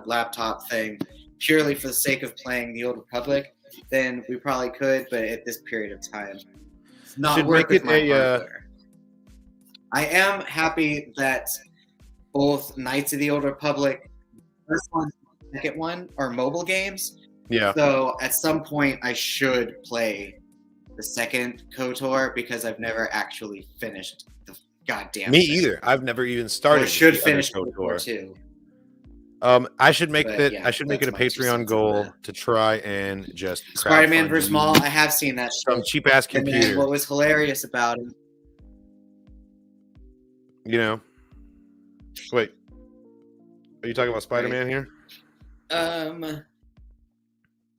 Speaker 2: laptop thing purely for the sake of playing The Old Republic, then we probably could. But at this period of time, it's not
Speaker 1: Should
Speaker 2: work
Speaker 1: make
Speaker 2: with
Speaker 1: it
Speaker 2: my
Speaker 1: a,
Speaker 2: hardware. I am happy that both Knights of the Old Republic, first one, second one, are mobile games.
Speaker 1: Yeah.
Speaker 2: So at some point I should play the second KOTOR because I've never actually finished the goddamn
Speaker 1: Me
Speaker 2: thing.
Speaker 1: either. I've never even
Speaker 2: So
Speaker 1: started.
Speaker 2: I should
Speaker 1: the other
Speaker 2: finish
Speaker 1: KOTOR.
Speaker 2: KOTOR too.
Speaker 1: I should make
Speaker 2: But
Speaker 1: that.
Speaker 2: yeah,
Speaker 1: I should make it a
Speaker 2: that's my 2
Speaker 1: Patreon
Speaker 2: cents on
Speaker 1: goal
Speaker 2: that.
Speaker 1: to try and just
Speaker 2: Spider-Man
Speaker 1: crowdfund
Speaker 2: vs. Maul, I have seen that
Speaker 1: some
Speaker 2: shit.
Speaker 1: cheap ass
Speaker 2: And then
Speaker 1: computer.
Speaker 2: what was hilarious about it,
Speaker 1: You know. Wait. Are you talking about Spider-Man here?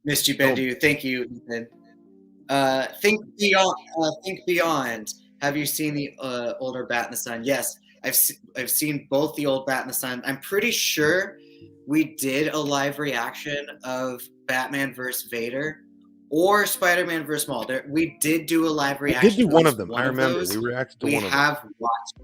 Speaker 2: missed you, Bendu. Thank you, Ethan. Think Beyond. Have you seen the older Bat in the Sun? Yes, I've seen both the old Bat in the Sun. I'm pretty sure we did a live reaction of Batman vs. Vader or Spider-Man vs. Maul. We did do a live
Speaker 1: We
Speaker 2: reaction.
Speaker 1: did do
Speaker 2: for
Speaker 1: one
Speaker 2: at
Speaker 1: of them.
Speaker 2: least
Speaker 1: I remember.
Speaker 2: those.
Speaker 1: We reacted to
Speaker 2: We
Speaker 1: one of them.
Speaker 2: have watched.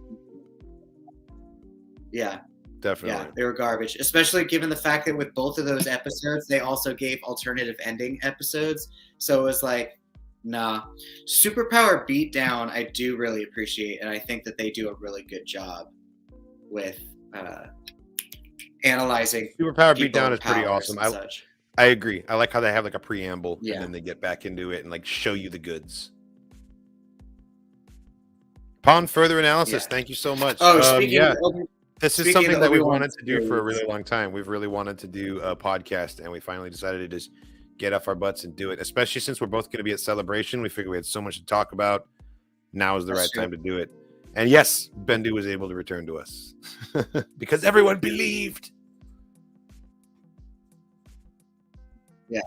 Speaker 2: Yeah.
Speaker 1: Definitely.
Speaker 2: Yeah, they were garbage, especially given the fact that with both of those episodes, they also gave alternative ending episodes. So it was like, nah. Superpower Beatdown, I do really appreciate, and I think that they do a really good job with analyzing.
Speaker 1: Superpower
Speaker 2: people
Speaker 1: Beatdown
Speaker 2: with
Speaker 1: is pretty
Speaker 2: powers
Speaker 1: awesome.
Speaker 2: and such.
Speaker 1: I agree. I like how they have like a preamble
Speaker 2: Yeah.
Speaker 1: and then they get back into it and like show you the goods. Upon further analysis, thank you so much. This is something that we've wanted to do for a really long time. We've really wanted to do a podcast, and we finally decided to just get off our butts and do it, especially since we're both going to be at Celebration. We figured we had so much to talk about. Now is the right time to do it. And yes, Bendu was able to return to us because everyone believed.
Speaker 2: Yeah.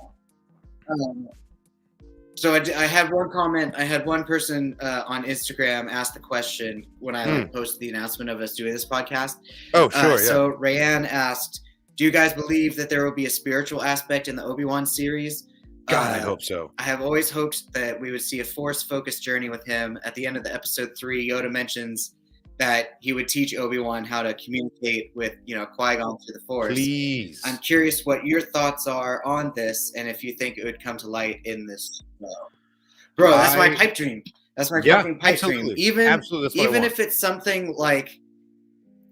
Speaker 2: So I had one comment. I had one person on Instagram ask the question when I posted the announcement of us doing this podcast.
Speaker 1: Oh, sure.
Speaker 2: So Rayanne asked, do you guys believe that there will be a spiritual aspect in the Obi-Wan series?
Speaker 1: God, I hope so.
Speaker 2: I have always hoped that we would see a Force-focused journey with him. At the end of the episode 3, Yoda mentions that he would teach Obi-Wan how to communicate with, Qui-Gon through the Force.
Speaker 1: Please.
Speaker 2: I'm curious what your thoughts are on this, and if you think it would come to light in this show. Bro, that's my pipe dream. That's my fucking pipe dream. Even if it's something like,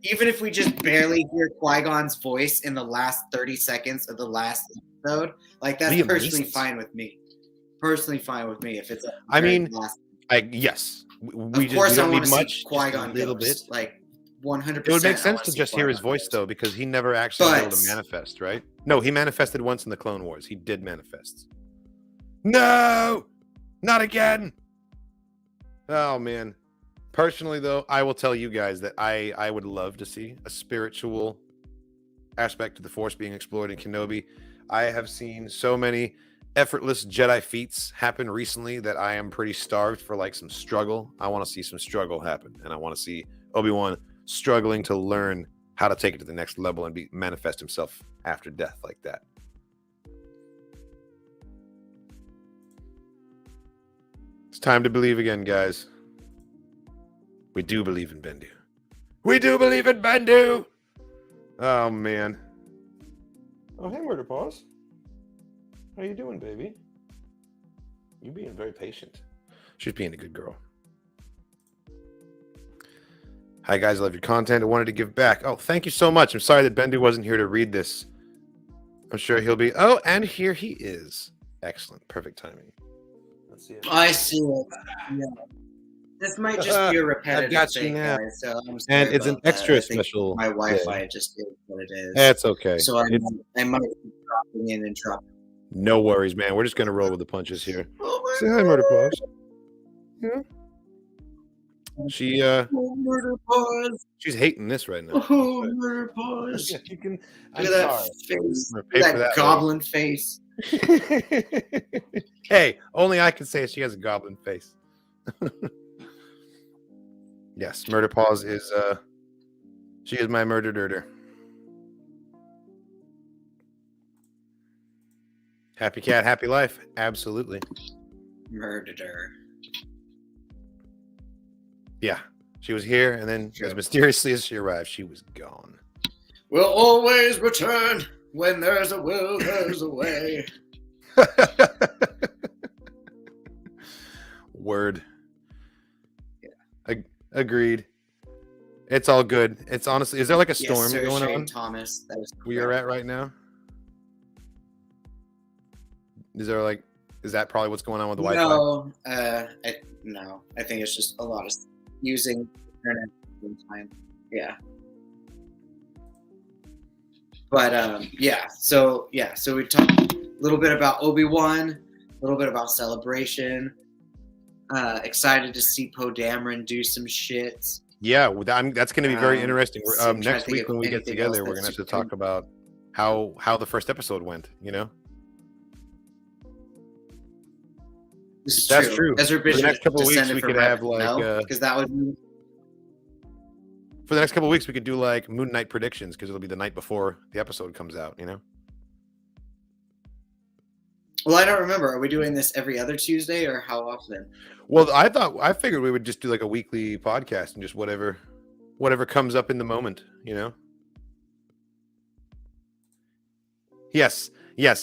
Speaker 2: even if we just barely hear Qui-Gon's voice in the last 30 seconds of the last episode, like that's personally fine with me. Personally fine with me if it's.
Speaker 1: Yes.
Speaker 2: Of course, I want to see Qui-Gon a little bit, like 100%.
Speaker 1: It would make sense to just hear his voice though, because he never actually was able to manifest, right? No, he manifested once in the Clone Wars. He did manifest. No, not again. Oh man. Personally, though, I will tell you guys that I would love to see a spiritual aspect of the Force being explored in Kenobi. I have seen so many effortless Jedi feats happen recently that I am pretty starved for like some struggle. I want to see some struggle happen, and I want to see Obi-Wan struggling to learn how to take it to the next level and manifest himself after death like that. It's time to believe again, guys. We do believe in Bendu. We do believe in Bendu. Oh man. Oh hey, Murder Paws. How you doing, baby? You being very patient. She's being a good girl. Hi guys, I love your content. I wanted to give back. Oh, thank you so much. I'm sorry that Bendu wasn't here to read this. I'm sure he'll be. Oh, and here he is. Excellent, perfect timing. Let's see.
Speaker 2: I see it. Yeah. This might just be a repetitive thing, guys. So I'm sorry
Speaker 1: and it's an extra special.
Speaker 2: My Wi-Fi just is what it is.
Speaker 1: That's okay.
Speaker 2: So I might be dropping in and dropping.
Speaker 1: No worries, man. We're just gonna roll with the punches here. Say hi, Murder Paws. Yeah.
Speaker 2: Murder Paws.
Speaker 1: She's hating this right now.
Speaker 2: Oh, Murder Paws.
Speaker 1: Yeah, you can.
Speaker 2: Look at that face. That goblin face.
Speaker 1: Hey, only I can say she has a goblin face. Yes, Murder Paws is she is my murder dirter. Happy cat, happy life. Absolutely.
Speaker 2: Murderer.
Speaker 1: Yeah. She was here, and then as mysteriously as she arrived, she was gone.
Speaker 2: We'll always return. When there's a will, there's a way.
Speaker 1: Word. Yeah. Agreed. It's all good. It's honestly, is there like a storm going on?
Speaker 2: Thomas, that is
Speaker 1: we are at right now. Is there like, is that probably what's going on with the Wi-Fi?
Speaker 2: No, I think it's just a lot of using internet at the time. Yeah. But so we talked a little bit about Obi-Wan, a little bit about Celebration. Excited to see Poe Dameron do some shit.
Speaker 1: Yeah, that's going to be very interesting. Next week when we get together, we're going to have to talk about how the first episode went. You know, that's true.
Speaker 2: Ezra Bishop,
Speaker 1: for the next couple of weeks, we could have like
Speaker 2: because that would be.
Speaker 1: For the next couple of weeks, we could do like Moon Knight predictions because it'll be the night before the episode comes out. You know.
Speaker 2: Well, I don't remember. Are we doing this every other Tuesday or how often?
Speaker 1: Well, I figured we would just do like a weekly podcast and just whatever comes up in the moment, you know? Yes.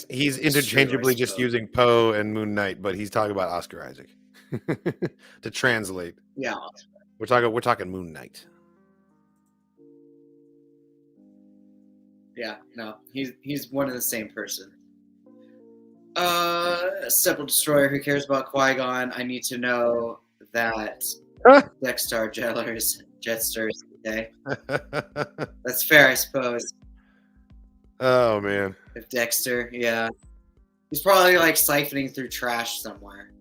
Speaker 1: He's interchangeably just using Poe and Moon Knight, but he's talking about Oscar Isaac to translate.
Speaker 2: Yeah.
Speaker 1: We're talking Moon Knight.
Speaker 2: Yeah, no. He's one and the same person. Separate Destroyer, who cares about Qui-Gon? I need to know that Death Star Jetsters. Okay, that's fair, I suppose.
Speaker 1: Oh man.
Speaker 2: If Dexter, yeah, he's probably like siphoning through trash somewhere.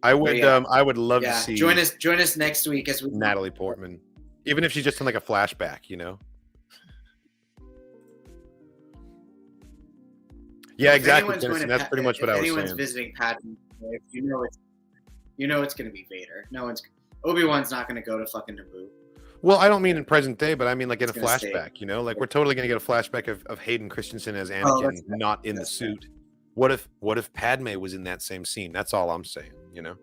Speaker 1: I would love to see.
Speaker 2: Join us next week as we
Speaker 1: Natalie Portman, even if she's just in like a flashback, you know. Yeah, exactly. That's pretty much what I was saying. If
Speaker 2: anyone's visiting Padme, you know it's going to be Vader. No one's Obi-Wan's not going to go to fucking Naboo.
Speaker 1: Well, I don't mean in present day, but I mean like in a flashback. You know, like we're totally going to get a flashback of Hayden Christensen as Anakin, not in the suit. What if Padme was in that same scene? That's all I'm saying. You know.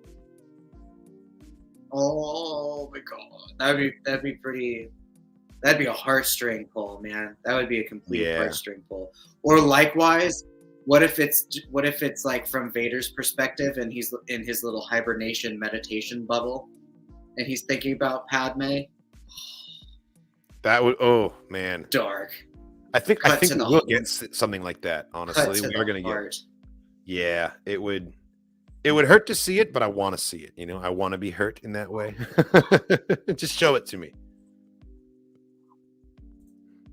Speaker 2: Oh my god, that'd be pretty. That'd be a heartstring pull, man. That would be a complete heartstring pull. Or likewise, what if it's like from Vader's perspective and he's in his little hibernation meditation bubble, and he's thinking about Padme.
Speaker 1: That would, oh man,
Speaker 2: dark.
Speaker 1: I think we'll get something like that. Honestly, we are going to get. Yeah, it would hurt to see it, but I want to see it. You know, I want to be hurt in that way. Just show it to me.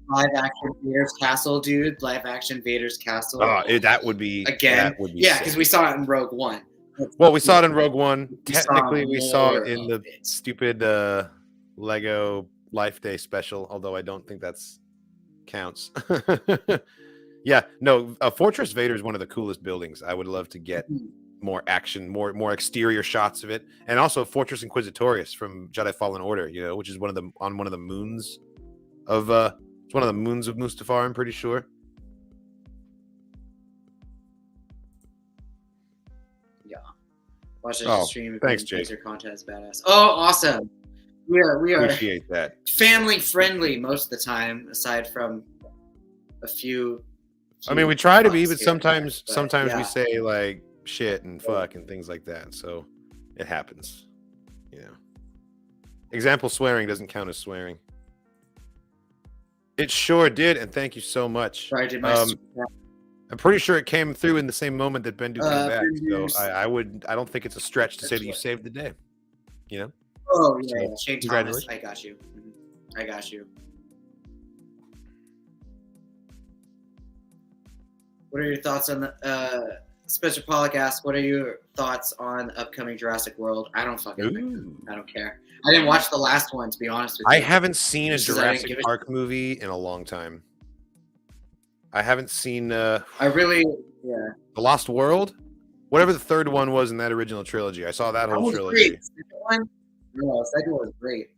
Speaker 2: Live action Vader's Castle, dude. Live action Vader's Castle.
Speaker 1: Oh, that would be
Speaker 2: again. Yeah, because we saw it in Rogue One.
Speaker 1: Well, we saw it in Rogue One. Technically, we saw it in the stupid Lego Life Day special, although I don't think that's counts. Yeah, no, Fortress Vader is one of the coolest buildings. I would love to get more action, more exterior shots of it, and also Fortress Inquisitorius from Jedi Fallen Order, you know, which is one of the moons of it's one of the moons of Mustafar, I'm pretty sure.
Speaker 2: Yeah. Watch the stream.
Speaker 1: Thanks, Jake.
Speaker 2: Your content is badass. Oh, awesome. We are
Speaker 1: appreciate that.
Speaker 2: Family friendly most of the time, aside from a few.
Speaker 1: I mean, we try to be, but sometimes we say like shit and fuck and things like that. So it happens. You know. Example: swearing doesn't count as swearing. It sure did, and thank you so much. I'm pretty sure it came through in the same moment that Bendu came back. So I don't think it's a stretch to say that you saved the day. You know?
Speaker 2: Oh yeah, Shane Thomas, I got you. I got you. What are your thoughts on the Spencer Pollock asks, what are your thoughts on upcoming Jurassic World? I don't care. I didn't watch the last one, to be honest with you.
Speaker 1: I haven't seen a Jurassic Park movie in a long time. I haven't seen The Lost World? Whatever the third one was in that original trilogy. I saw that whole trilogy.
Speaker 2: Second one was great.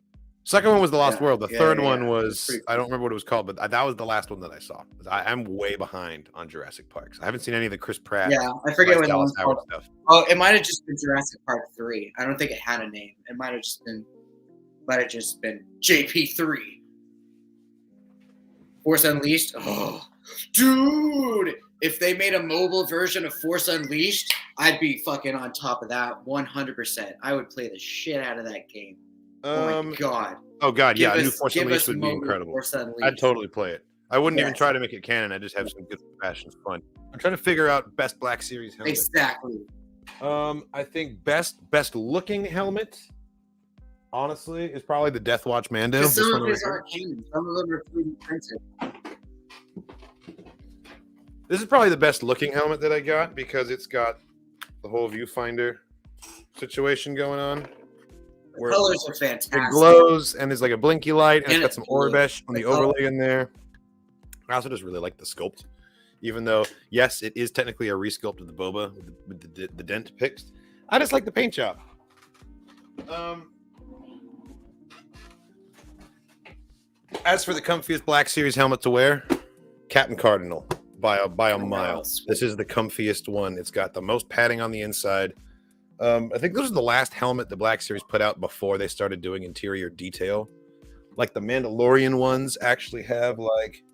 Speaker 1: Second one was The Lost World. The third one was, I don't remember what it was called, but that was the last one that I saw. I'm way behind on Jurassic Parks. I haven't seen any of the Chris Pratt.
Speaker 2: Yeah, I forget what that one's called. Stuff. Oh, it might have just been Jurassic Park 3. I don't think it had a name. It might have just been JP3. Force Unleashed. Oh, dude! If they made a mobile version of Force Unleashed, I'd be fucking on top of that 100%. I would play the shit out of that game. Oh my god!
Speaker 1: Oh god, yeah, a new Force Unleashed would be incredible. I'd totally play it. I wouldn't even try to make it canon. I just have some good fashion fun. I'm trying to figure out best Black Series helmet.
Speaker 2: Exactly.
Speaker 1: I think best looking helmet, honestly, is probably the Death Watch Mando.
Speaker 2: Some of these aren't canon. Some of them are 3D printed.
Speaker 1: This is probably the best looking helmet that I got because it's got the whole viewfinder situation going on.
Speaker 2: The colors are fantastic.
Speaker 1: It glows and there's like a blinky light and it's got some Orbesh on the overlay in there. I also just really like the sculpt, even though yes, it is technically a resculpt of the Boba with the dent fixed. I just like the paint job. As for the comfiest Black Series helmet to wear, Captain Cardinal by a mile. This is the comfiest one. It's got the most padding on the inside. I think this was the last helmet the Black Series put out before they started doing interior detail. Like the Mandalorian ones actually have like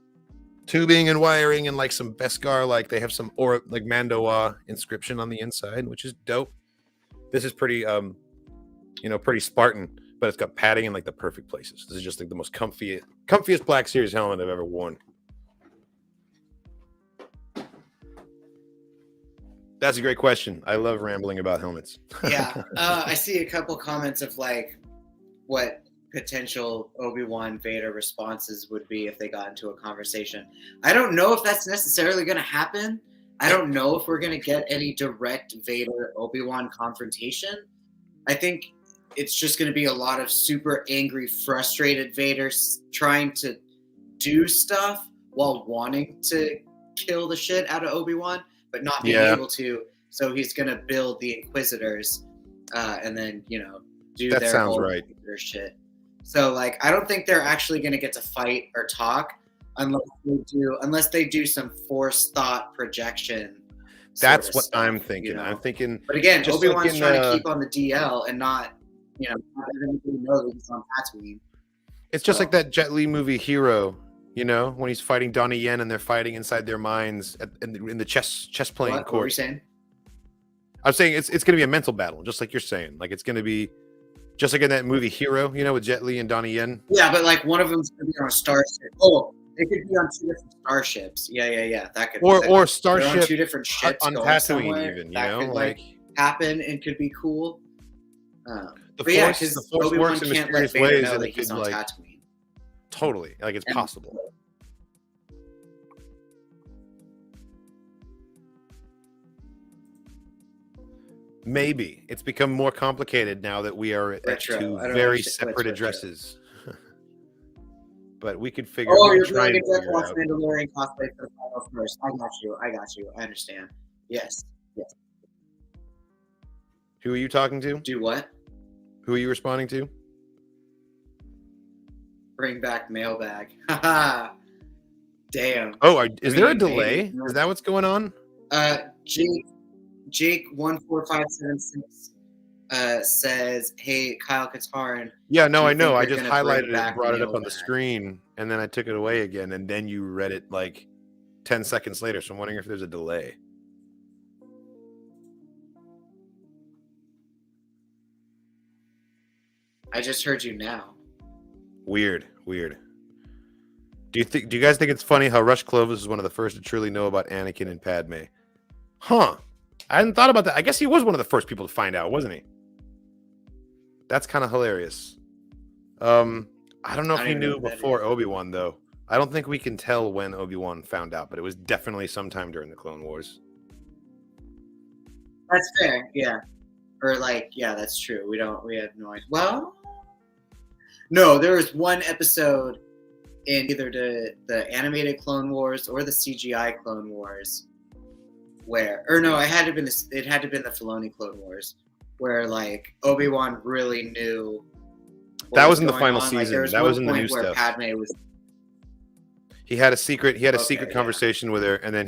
Speaker 1: tubing and wiring and like some Beskar, like they have some like Mandoa inscription on the inside, which is dope. This is pretty pretty Spartan, but it's got padding in like the perfect places. This is just like the most comfiest Black Series helmet I've ever worn. That's a great question. I love rambling about helmets.
Speaker 2: Yeah, I see a couple comments of like what potential Obi-Wan Vader responses would be if they got into a conversation. I don't know if that's necessarily going to happen. I don't know if we're going to get any direct Vader Obi-Wan confrontation. I think it's just going to be a lot of super angry, frustrated Vader trying to do stuff while wanting to kill the shit out of Obi-Wan, but not being able to. So he's going to build the Inquisitors and then, you know, do
Speaker 1: that
Speaker 2: their
Speaker 1: sounds
Speaker 2: whole
Speaker 1: right.
Speaker 2: shit. So, like, I don't think they're actually going to get to fight or talk unless they do some forced thought projection.
Speaker 1: That's what
Speaker 2: stuff,
Speaker 1: I'm thinking.
Speaker 2: You know?
Speaker 1: I'm thinking.
Speaker 2: But again,
Speaker 1: just
Speaker 2: Obi-Wan's
Speaker 1: like
Speaker 2: trying to keep on the DL and not, you know, not everybody knows that he's on Tatooine.
Speaker 1: It's just like that Jet Li movie Hero, you know, when he's fighting Donnie Yen and they're fighting inside their minds in the chess playing court.
Speaker 2: What were you saying?
Speaker 1: I'm saying it's going to be a mental battle, just like you're saying. Like it's going to be just like in that movie Hero, you know, with Jet Li and Donnie Yen.
Speaker 2: Yeah, but like one of them's going to be on a starship. Oh, they could be on 2 different starships. Yeah. That could
Speaker 1: or starship
Speaker 2: on 2 different ships
Speaker 1: on
Speaker 2: going
Speaker 1: Tatooine,
Speaker 2: somewhere.
Speaker 1: even, you
Speaker 2: that
Speaker 1: know,
Speaker 2: could
Speaker 1: like
Speaker 2: happen and could be cool.
Speaker 1: the
Speaker 2: But
Speaker 1: force
Speaker 2: Obi-Wan
Speaker 1: works in
Speaker 2: can't let
Speaker 1: mysterious
Speaker 2: Vader
Speaker 1: ways,
Speaker 2: know
Speaker 1: and
Speaker 2: that
Speaker 1: it
Speaker 2: he's
Speaker 1: could
Speaker 2: on
Speaker 1: like
Speaker 2: Tatooine.
Speaker 1: totally like it's possible. Maybe it's become more complicated now that we are at 2 very separate addresses. But we could figure.
Speaker 2: Oh,
Speaker 1: we
Speaker 2: you're
Speaker 1: could try
Speaker 2: doing
Speaker 1: and
Speaker 2: a Death
Speaker 1: figure
Speaker 2: Watch
Speaker 1: out.
Speaker 2: Mandalorian cosplay for the final first. I got you. I understand. Yes.
Speaker 1: Who are you talking to?
Speaker 2: Do what?
Speaker 1: Who are you responding to?
Speaker 2: Bring back mailbag. Haha. Damn.
Speaker 1: Oh, is there a delay? Is that what's going on?
Speaker 2: Jake 14576 says, "Hey, Kyle Katarn."
Speaker 1: Yeah, no, I
Speaker 2: think
Speaker 1: know. I
Speaker 2: they're
Speaker 1: just
Speaker 2: gonna bring
Speaker 1: highlighted it
Speaker 2: back
Speaker 1: and brought it up on the
Speaker 2: mailbag?
Speaker 1: screen, and then I took it away again, and then you read it like 10 seconds later. So I'm wondering if there's a delay.
Speaker 2: I just heard you now.
Speaker 1: Weird. Do you guys think it's funny how Rush Clovis is one of the first to truly know about Anakin and Padme? Huh. I hadn't thought about that. I guess he was one of the first people to find out, wasn't he? That's kind of hilarious. I don't know if he knew before Obi-Wan, though. I don't think we can tell when Obi-Wan found out, but it was definitely sometime during the Clone Wars.
Speaker 2: That's fair, yeah. Or like, yeah, that's true. We have no idea. Well, no, there was one episode in either the animated Clone Wars or the CGI Clone Wars it had to been the Filoni Clone Wars, where like Obi-Wan really knew.
Speaker 1: That was in the final season. That was in the new stuff.
Speaker 2: Padme was.
Speaker 1: He had a secret conversation with her, and then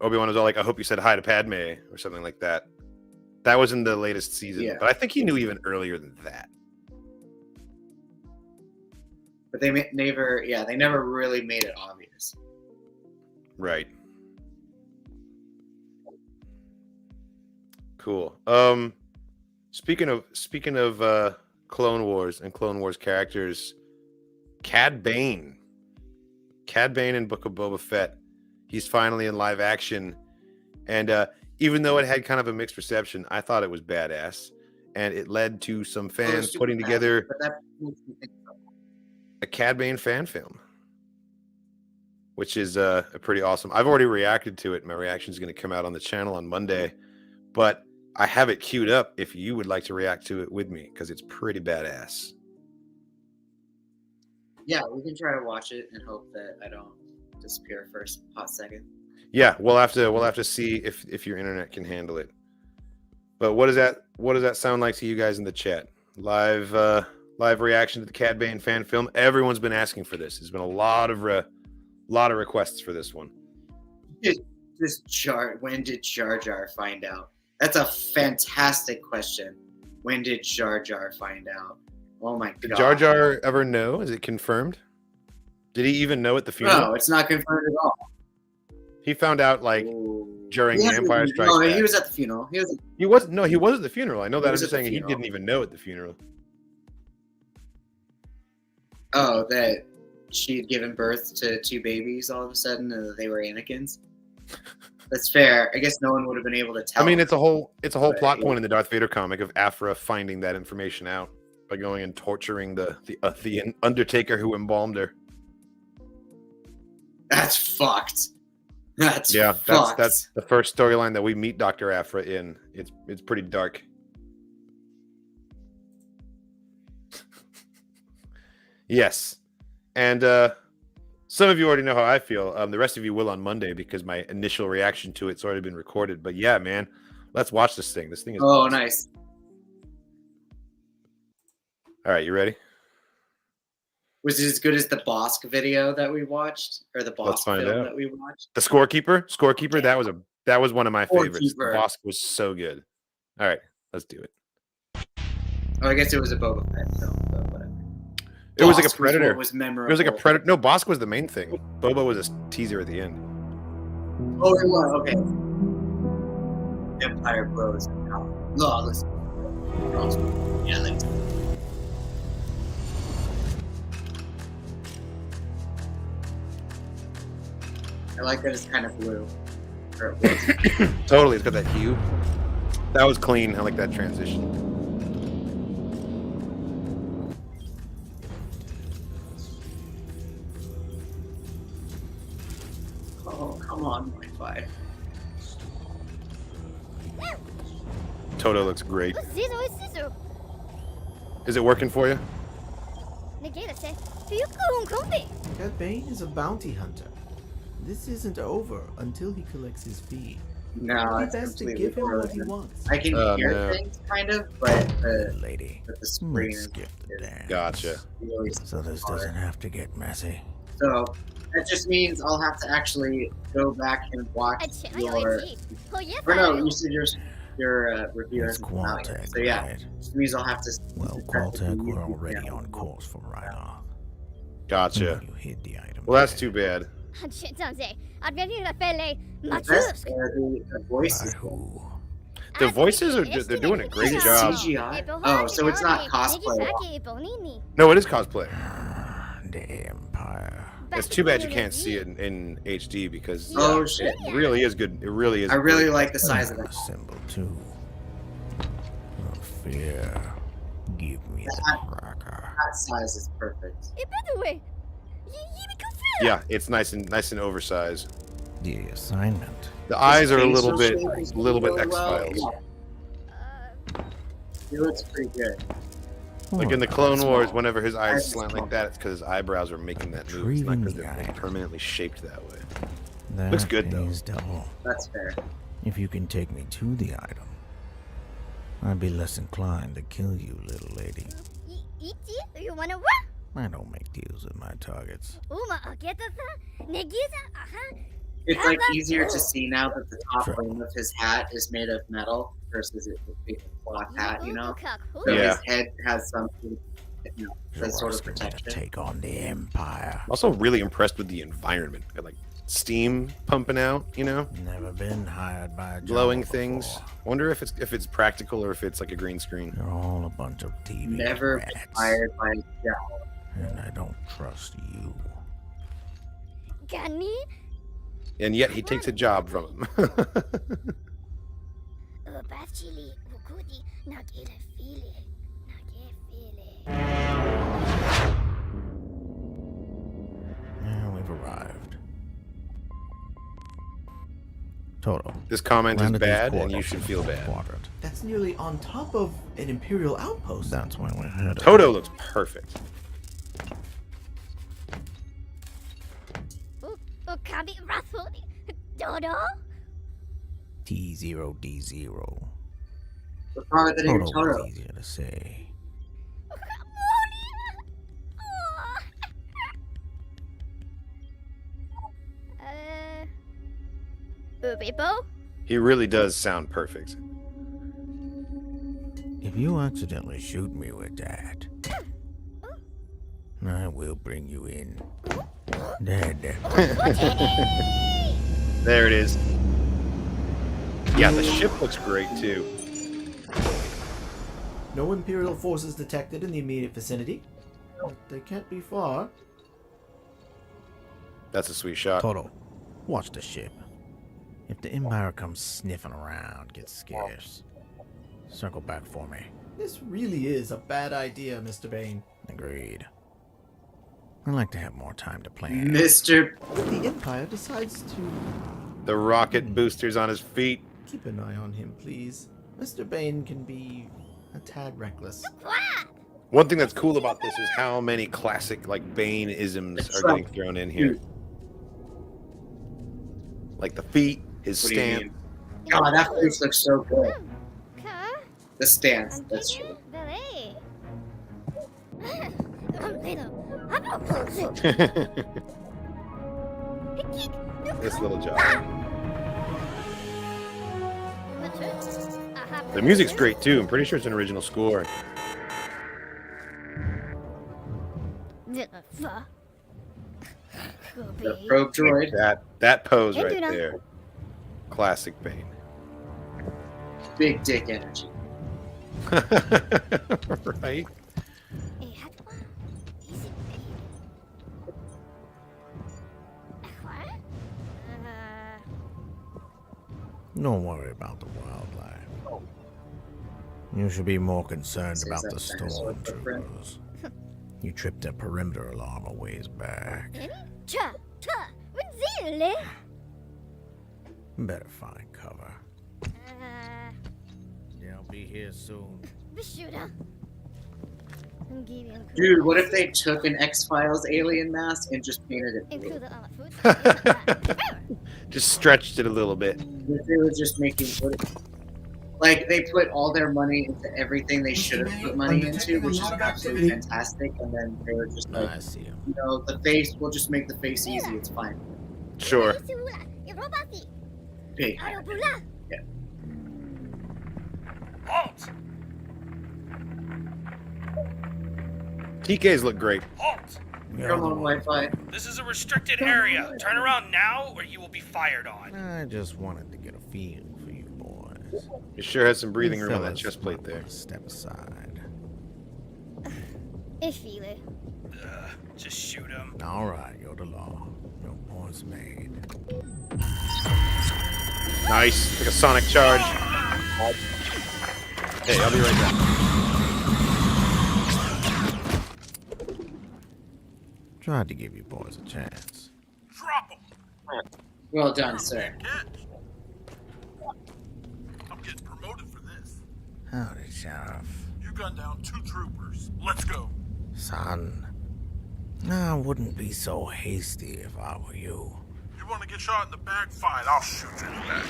Speaker 1: Obi-Wan was all like, "I hope you said hi to Padme," or something like that. That was in the latest season, but I think he knew even earlier than that.
Speaker 2: But they never really made it obvious.
Speaker 1: Right. Cool. Speaking of Clone Wars and Clone Wars characters, Cad Bane in Book of Boba Fett, he's finally in live action, and even though it had kind of a mixed reception, I thought it was badass, and it led to some fans putting together a Cad Bane fan film, which is pretty awesome. I've already reacted to it. My reaction is going to come out on the channel on Monday, but I have it queued up if you would like to react to it with me, because it's pretty badass.
Speaker 2: Yeah, we can try to watch it and hope that I don't disappear for a hot second. Yeah,
Speaker 1: we'll have to see if your internet can handle it. But what does that sound like to you guys in the chat? Live reaction to the Cad Bane fan film. Everyone's been asking for this. There's been a lot of requests for this one.
Speaker 2: When did Jar Jar find out? That's a fantastic question. When did Jar Jar find out? Oh my god.
Speaker 1: Did Jar Jar ever know? Is it confirmed? Did he even know at the funeral?
Speaker 2: No, it's not confirmed at all.
Speaker 1: He found out like during the Empire Strikes Back.
Speaker 2: No, he was at the funeral. He was
Speaker 1: at the funeral. I know that. I'm just saying he didn't even know at the funeral.
Speaker 2: Oh, that she had given birth to 2 babies all of a sudden, and that they were Anakin's. That's fair. I guess no one would have been able to tell.
Speaker 1: I mean, it's a whole plot
Speaker 2: Right.
Speaker 1: point in the Darth Vader comic of Aphra finding that information out by going and torturing the Undertaker who embalmed her.
Speaker 2: That's fucked. That's
Speaker 1: Yeah,
Speaker 2: fucked.
Speaker 1: that's the first storyline that we meet Dr. Aphra in. It's pretty dark. Yes. And some of you already know how I feel. The rest of you will on Monday because my initial reaction to it's already been recorded. But yeah, man, let's watch this thing. This thing is
Speaker 2: Oh,
Speaker 1: awesome.
Speaker 2: nice.
Speaker 1: All right, you ready?
Speaker 2: Was it as good as the Bosk video that we watched, or the Bosk
Speaker 1: find
Speaker 2: film
Speaker 1: out.
Speaker 2: that we watched?
Speaker 1: The Scorekeeper, that was one of my favorites. The
Speaker 2: Scorekeeper.
Speaker 1: boss was so good. All right, let's do it.
Speaker 2: Oh, I guess it was a Boba Fett film, but whatever.
Speaker 1: It was like a
Speaker 2: Bosk
Speaker 1: Predator.
Speaker 2: what was memorable.
Speaker 1: It was like a Predator. No, Bosk was the main thing. Boba was a teaser at the end.
Speaker 2: Oh, it was okay. Empire Bros. Lawless. Yeah, like. I like that it's kind of blue. Or it was.
Speaker 1: Totally, it's got that hue. That was clean. I like that transition.
Speaker 2: Oh, come on, Wi-Fi.
Speaker 1: Toto looks great. Is it working for you?
Speaker 6: Cad Bane is a bounty hunter. This isn't over until he collects his fee.
Speaker 2: No,
Speaker 6: It'd be
Speaker 2: it's
Speaker 6: best to
Speaker 2: completely
Speaker 6: give him what he
Speaker 2: frozen.
Speaker 6: wants.
Speaker 2: I can hear
Speaker 1: no.
Speaker 2: things, kind of, but
Speaker 3: Lady,
Speaker 2: the screen
Speaker 3: let's
Speaker 2: is
Speaker 3: skip the dance.
Speaker 1: Gotcha.
Speaker 2: really
Speaker 3: So this
Speaker 2: hard.
Speaker 3: doesn't have to get messy.
Speaker 2: So that just means I'll have to actually go back and watch your. Or no, you said your review
Speaker 3: It's
Speaker 2: hasn't come out yet.
Speaker 3: Qualtech,
Speaker 2: So yeah,
Speaker 3: right?
Speaker 2: just means I'll have to.
Speaker 3: Well,
Speaker 2: to
Speaker 3: Qualtech
Speaker 2: the
Speaker 3: were
Speaker 2: YouTube
Speaker 3: already
Speaker 2: channel.
Speaker 3: on course from right off.
Speaker 1: Gotcha.
Speaker 3: You hid the item.
Speaker 1: Well, that's
Speaker 3: there.
Speaker 1: too bad.
Speaker 2: The voices.
Speaker 3: By who?
Speaker 1: The voices they're doing a great
Speaker 2: Is it
Speaker 1: job.
Speaker 2: CGI? Oh, so it's not cosplay.
Speaker 1: No, it is cosplay.
Speaker 3: The Empire.
Speaker 1: It's too bad you can't see it in HD because
Speaker 2: Oh shit!
Speaker 1: it really is good. It really is.
Speaker 2: I really
Speaker 1: great.
Speaker 2: like the size of
Speaker 3: A
Speaker 2: it.
Speaker 3: symbol too. Oh, fear. Give me the cracker.
Speaker 2: That size is perfect.
Speaker 1: Yeah, it's nice and oversized.
Speaker 3: The assignment.
Speaker 1: The eyes are a little
Speaker 2: facial
Speaker 1: bit
Speaker 2: shape is
Speaker 1: X
Speaker 2: really
Speaker 1: Files.
Speaker 2: well. He looks pretty good.
Speaker 1: Like in the
Speaker 3: What
Speaker 1: Clone
Speaker 3: else?
Speaker 1: Wars, whenever his eyes slant like that, it's because his eyebrows are making that move. It's not because
Speaker 3: Retrieving the
Speaker 1: they're
Speaker 3: eye.
Speaker 1: permanently shaped that way.
Speaker 3: That
Speaker 1: Looks good, though.
Speaker 3: pays double.
Speaker 2: That's fair.
Speaker 3: If you can take me to the item, I'd be less inclined to kill you, little lady. I don't make deals with my targets.
Speaker 2: It's like easier to see now that the top rim of his hat is made of metal versus it being a cloth hat, you know? So
Speaker 1: Yeah.
Speaker 2: his head has something, you know,
Speaker 3: You're
Speaker 2: that sort of
Speaker 3: asking me to
Speaker 2: protection.
Speaker 3: take on the Empire.
Speaker 1: I'm also really impressed with the environment. Got like steam pumping out, you know,
Speaker 3: Never been hired by a
Speaker 1: glowing
Speaker 3: general
Speaker 1: things.
Speaker 3: before.
Speaker 1: Wonder if it's practical or if it's like a green screen.
Speaker 3: You're all a bunch of TV
Speaker 2: Never been
Speaker 3: rats,
Speaker 2: hired by a jowl.
Speaker 3: and I don't trust you.
Speaker 1: And yet he takes a job from him.
Speaker 3: Now we've arrived. Toto.
Speaker 1: This comment is
Speaker 3: land at these
Speaker 1: bad, and you
Speaker 3: coordinates
Speaker 1: should
Speaker 3: in the
Speaker 1: feel
Speaker 3: fourth
Speaker 1: bad.
Speaker 3: quadrant.
Speaker 6: That's nearly on top of an Imperial outpost.
Speaker 3: That's why we're headed.
Speaker 1: Toto looks perfect.
Speaker 3: T0D0.
Speaker 2: What's wrong with the name
Speaker 3: Toto was
Speaker 2: Totoro?
Speaker 3: easier to say.
Speaker 1: He really does sound perfect.
Speaker 3: If you accidentally shoot me with that, I will bring you in. Dead.
Speaker 1: There it is. Yeah, the ship looks great too.
Speaker 6: No Imperial forces detected in the immediate vicinity. But they can't be far.
Speaker 1: That's a sweet shot.
Speaker 3: Toto, watch the ship. If the Empire comes sniffing around, gets scarce, circle back for me.
Speaker 6: This really is a bad idea, Mr. Bane.
Speaker 3: Agreed. I'd like to have more time to plan.
Speaker 2: Mr.
Speaker 6: What if the Empire decides to
Speaker 1: The rocket boosters on his feet.
Speaker 6: keep an eye on him, please? Mr. Bane can be a tad reckless.
Speaker 1: One thing that's cool about this is how many classic like Bane-isms are getting thrown in here. Like the feet, his
Speaker 2: What do you
Speaker 1: stance.
Speaker 2: mean? God, that face looks so good. The stance, that's true.
Speaker 1: This little job. The music's great too. I'm pretty sure it's an original score.
Speaker 2: The probe droid.
Speaker 1: That pose right there. Classic Bane.
Speaker 2: Big dick energy.
Speaker 1: Right?
Speaker 3: Don't worry about the wildlife. You should be more concerned
Speaker 2: Says
Speaker 3: about
Speaker 2: that
Speaker 3: the
Speaker 2: dinosaur footprint.
Speaker 3: stormtroopers. You tripped a perimeter alarm a ways back. Better find cover. They'll be here soon.
Speaker 2: Dude, what if they took an X-Files alien mask and just painted it blue?
Speaker 1: Just stretched it a little bit.
Speaker 2: If they were just making... Like, they put all their money into everything they should have put money into, which is absolutely fantastic, and then they were just like,
Speaker 3: I see him.
Speaker 2: you know, the face, we'll just make the face easy, it's fine.
Speaker 1: Sure.
Speaker 2: Big.
Speaker 7: Halt!
Speaker 1: TKs look great.
Speaker 7: Halt!
Speaker 2: Come on, Wi-Fi.
Speaker 7: This is a restricted area. Turn around now, or you will be fired on.
Speaker 3: I just wanted to get a feel for you boys.
Speaker 1: You sure has some breathing
Speaker 3: You
Speaker 1: room on that
Speaker 3: fellas
Speaker 1: chest plate
Speaker 3: might
Speaker 1: there.
Speaker 3: wanna Step aside.
Speaker 7: Just shoot him.
Speaker 3: All right, you're the law. Your point's made.
Speaker 1: Nice. Like a sonic charge. Hey, I'll be right back.
Speaker 3: Tried to give you boys a chance.
Speaker 7: Drop him.
Speaker 2: Well done, sir.
Speaker 7: I'm getting promoted for this.
Speaker 3: Howdy, Sheriff.
Speaker 7: You gunned down 2 troopers. Let's go.
Speaker 3: Son, I wouldn't be so hasty if I were you.
Speaker 7: You want to get shot in the back? Fine, I'll shoot you in the back.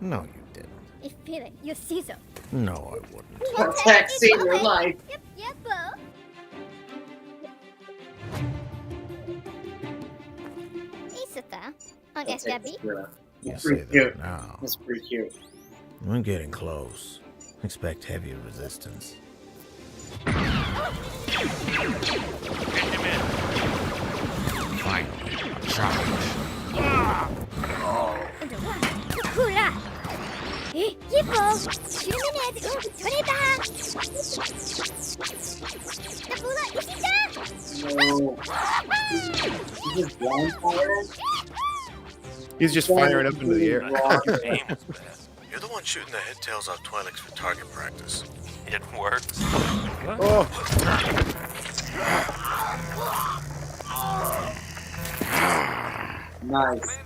Speaker 3: No, you didn't. No, I wouldn't.
Speaker 2: Protect, save your life. That's
Speaker 3: You
Speaker 2: pretty
Speaker 3: say
Speaker 2: cute.
Speaker 3: that now.
Speaker 2: That's pretty cute.
Speaker 3: We're getting close. Expect heavy resistance. Finally, charge.
Speaker 2: No. Is this blind fire?
Speaker 1: He's just firing up into the air.
Speaker 3: You're the one shooting the head tails off Twi'leks for target practice.
Speaker 7: It works.
Speaker 1: Oh.
Speaker 2: Nice.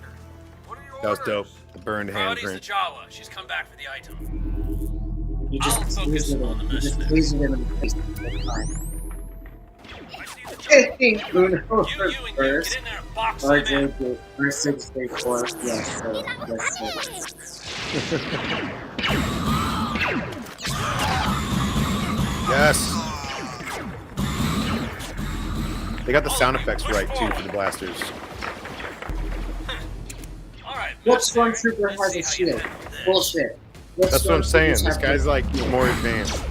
Speaker 1: That was dope. The burned
Speaker 7: Priority's the
Speaker 1: handprint.
Speaker 7: Jawa. She's come back for the item.
Speaker 2: You just
Speaker 7: I'll
Speaker 2: squeeze
Speaker 7: focus
Speaker 2: it
Speaker 7: on the
Speaker 2: in. You just
Speaker 7: mission.
Speaker 2: squeeze it in the face. That's fine.
Speaker 7: I see the Jawa.
Speaker 2: 15 Uno
Speaker 7: You
Speaker 2: for
Speaker 7: and you,
Speaker 2: first.
Speaker 7: get in there and box them in.
Speaker 2: RJ, first 6, day 4. Yes, so yes,
Speaker 1: Yes. They got the sound effects right too for the blasters.
Speaker 7: All right.
Speaker 2: What
Speaker 7: Master,
Speaker 2: stormtrooper
Speaker 7: let's
Speaker 2: has
Speaker 7: see
Speaker 2: a
Speaker 7: how you
Speaker 2: shield?
Speaker 7: handle this.
Speaker 2: Bullshit.
Speaker 1: That's what I'm saying. This
Speaker 2: have
Speaker 1: guy's
Speaker 2: to-
Speaker 1: like more advanced.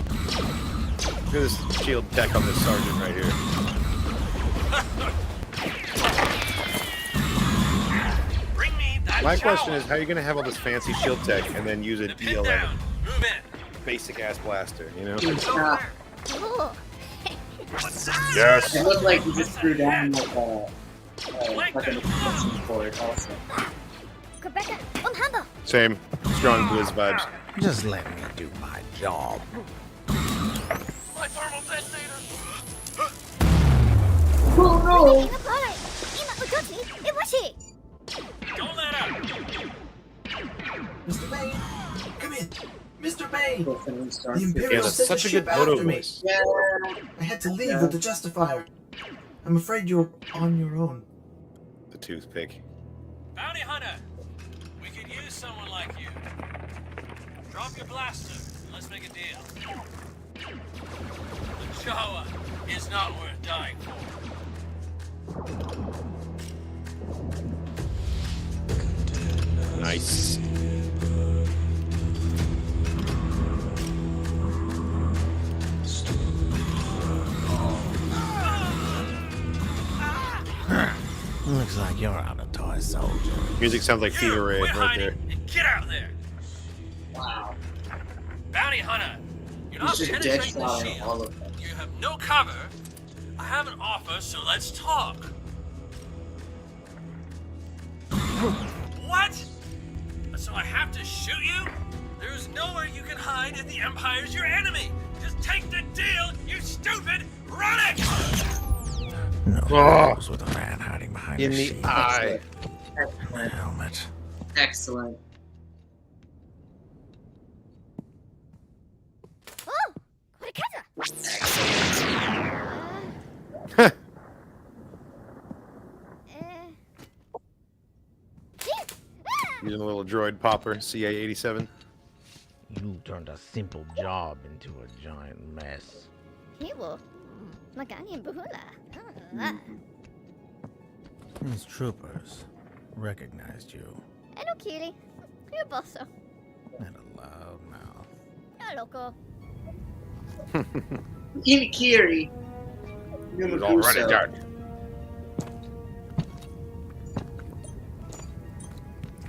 Speaker 1: Look at this shield tech on this sergeant right here.
Speaker 7: Bring me that
Speaker 1: My
Speaker 7: Jawa.
Speaker 1: question is, how are you gonna have all this fancy shield tech and then use a
Speaker 7: The pin
Speaker 1: D11
Speaker 7: down. Move in.
Speaker 1: basic ass blaster? You know?
Speaker 2: Ah,
Speaker 7: What's that?
Speaker 1: Yes.
Speaker 2: it looked like you just threw down like a fucking for it also.
Speaker 1: Same. Strong Blizz vibes.
Speaker 3: Just let me do my job.
Speaker 7: My thermal detonator.
Speaker 2: Oh no!
Speaker 7: Don't let out.
Speaker 6: Mr. Bane, come in. Mr. Bane. The
Speaker 1: Yeah,
Speaker 6: Imperial
Speaker 1: that's
Speaker 6: sent a
Speaker 1: such a
Speaker 6: ship
Speaker 1: good photo
Speaker 6: after me.
Speaker 1: voice.
Speaker 2: Yeah.
Speaker 6: I had to leave with the Justifier. I'm afraid you're on your own.
Speaker 1: The toothpick.
Speaker 7: Bounty hunter. We could use someone like you. Drop your blaster. And let's make a deal. The Jawa is not worth dying for.
Speaker 1: Nice.
Speaker 3: Looks like you're out of toy, soldier.
Speaker 1: Music sounds like Fever Ray
Speaker 7: Quit
Speaker 1: right there.
Speaker 7: hiding and get out there.
Speaker 2: Wow.
Speaker 7: Bounty hunter. You're not
Speaker 2: He's just dead
Speaker 7: penetrating the
Speaker 2: shot
Speaker 7: shield.
Speaker 2: all of them.
Speaker 7: You have no cover. I have an offer, so let's talk. What? So I have to shoot you? There's nowhere you can hide if the Empire's your enemy. Just take the deal, you stupid! Run it!
Speaker 3: No,
Speaker 1: Oh.
Speaker 3: goes with a man hiding behind
Speaker 1: In
Speaker 3: a
Speaker 1: the
Speaker 3: shield.
Speaker 1: eye.
Speaker 2: Excellent.
Speaker 3: Helmet.
Speaker 2: Excellent.
Speaker 1: Using a little droid popper, CA-87.
Speaker 3: You turned a simple job into a giant mess. These troopers recognized you. And a loud mouth.
Speaker 2: Kiri.
Speaker 1: It was already done.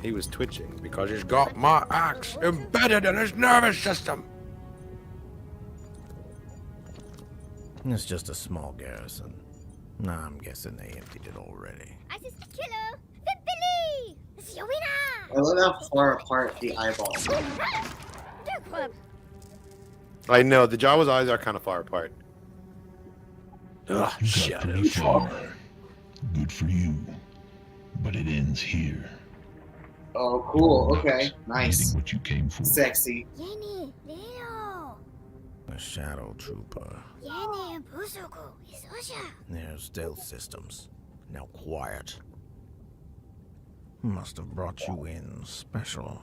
Speaker 1: He was twitching because he's got my axe embedded in his nervous system.
Speaker 3: It's just a small garrison. Nah, I'm guessing they emptied it already.
Speaker 2: I love how far apart the eyeballs are.
Speaker 1: I know, the Jawa's eyes are kind of far apart. Ugh,
Speaker 5: You
Speaker 1: shit.
Speaker 5: got pretty far. Good for you. But it ends here.
Speaker 2: Oh, cool. Okay. Nice.
Speaker 5: Getting what you came for.
Speaker 2: Sexy.
Speaker 3: A shadow trooper. There's stealth systems. Now quiet. Must have brought you in special.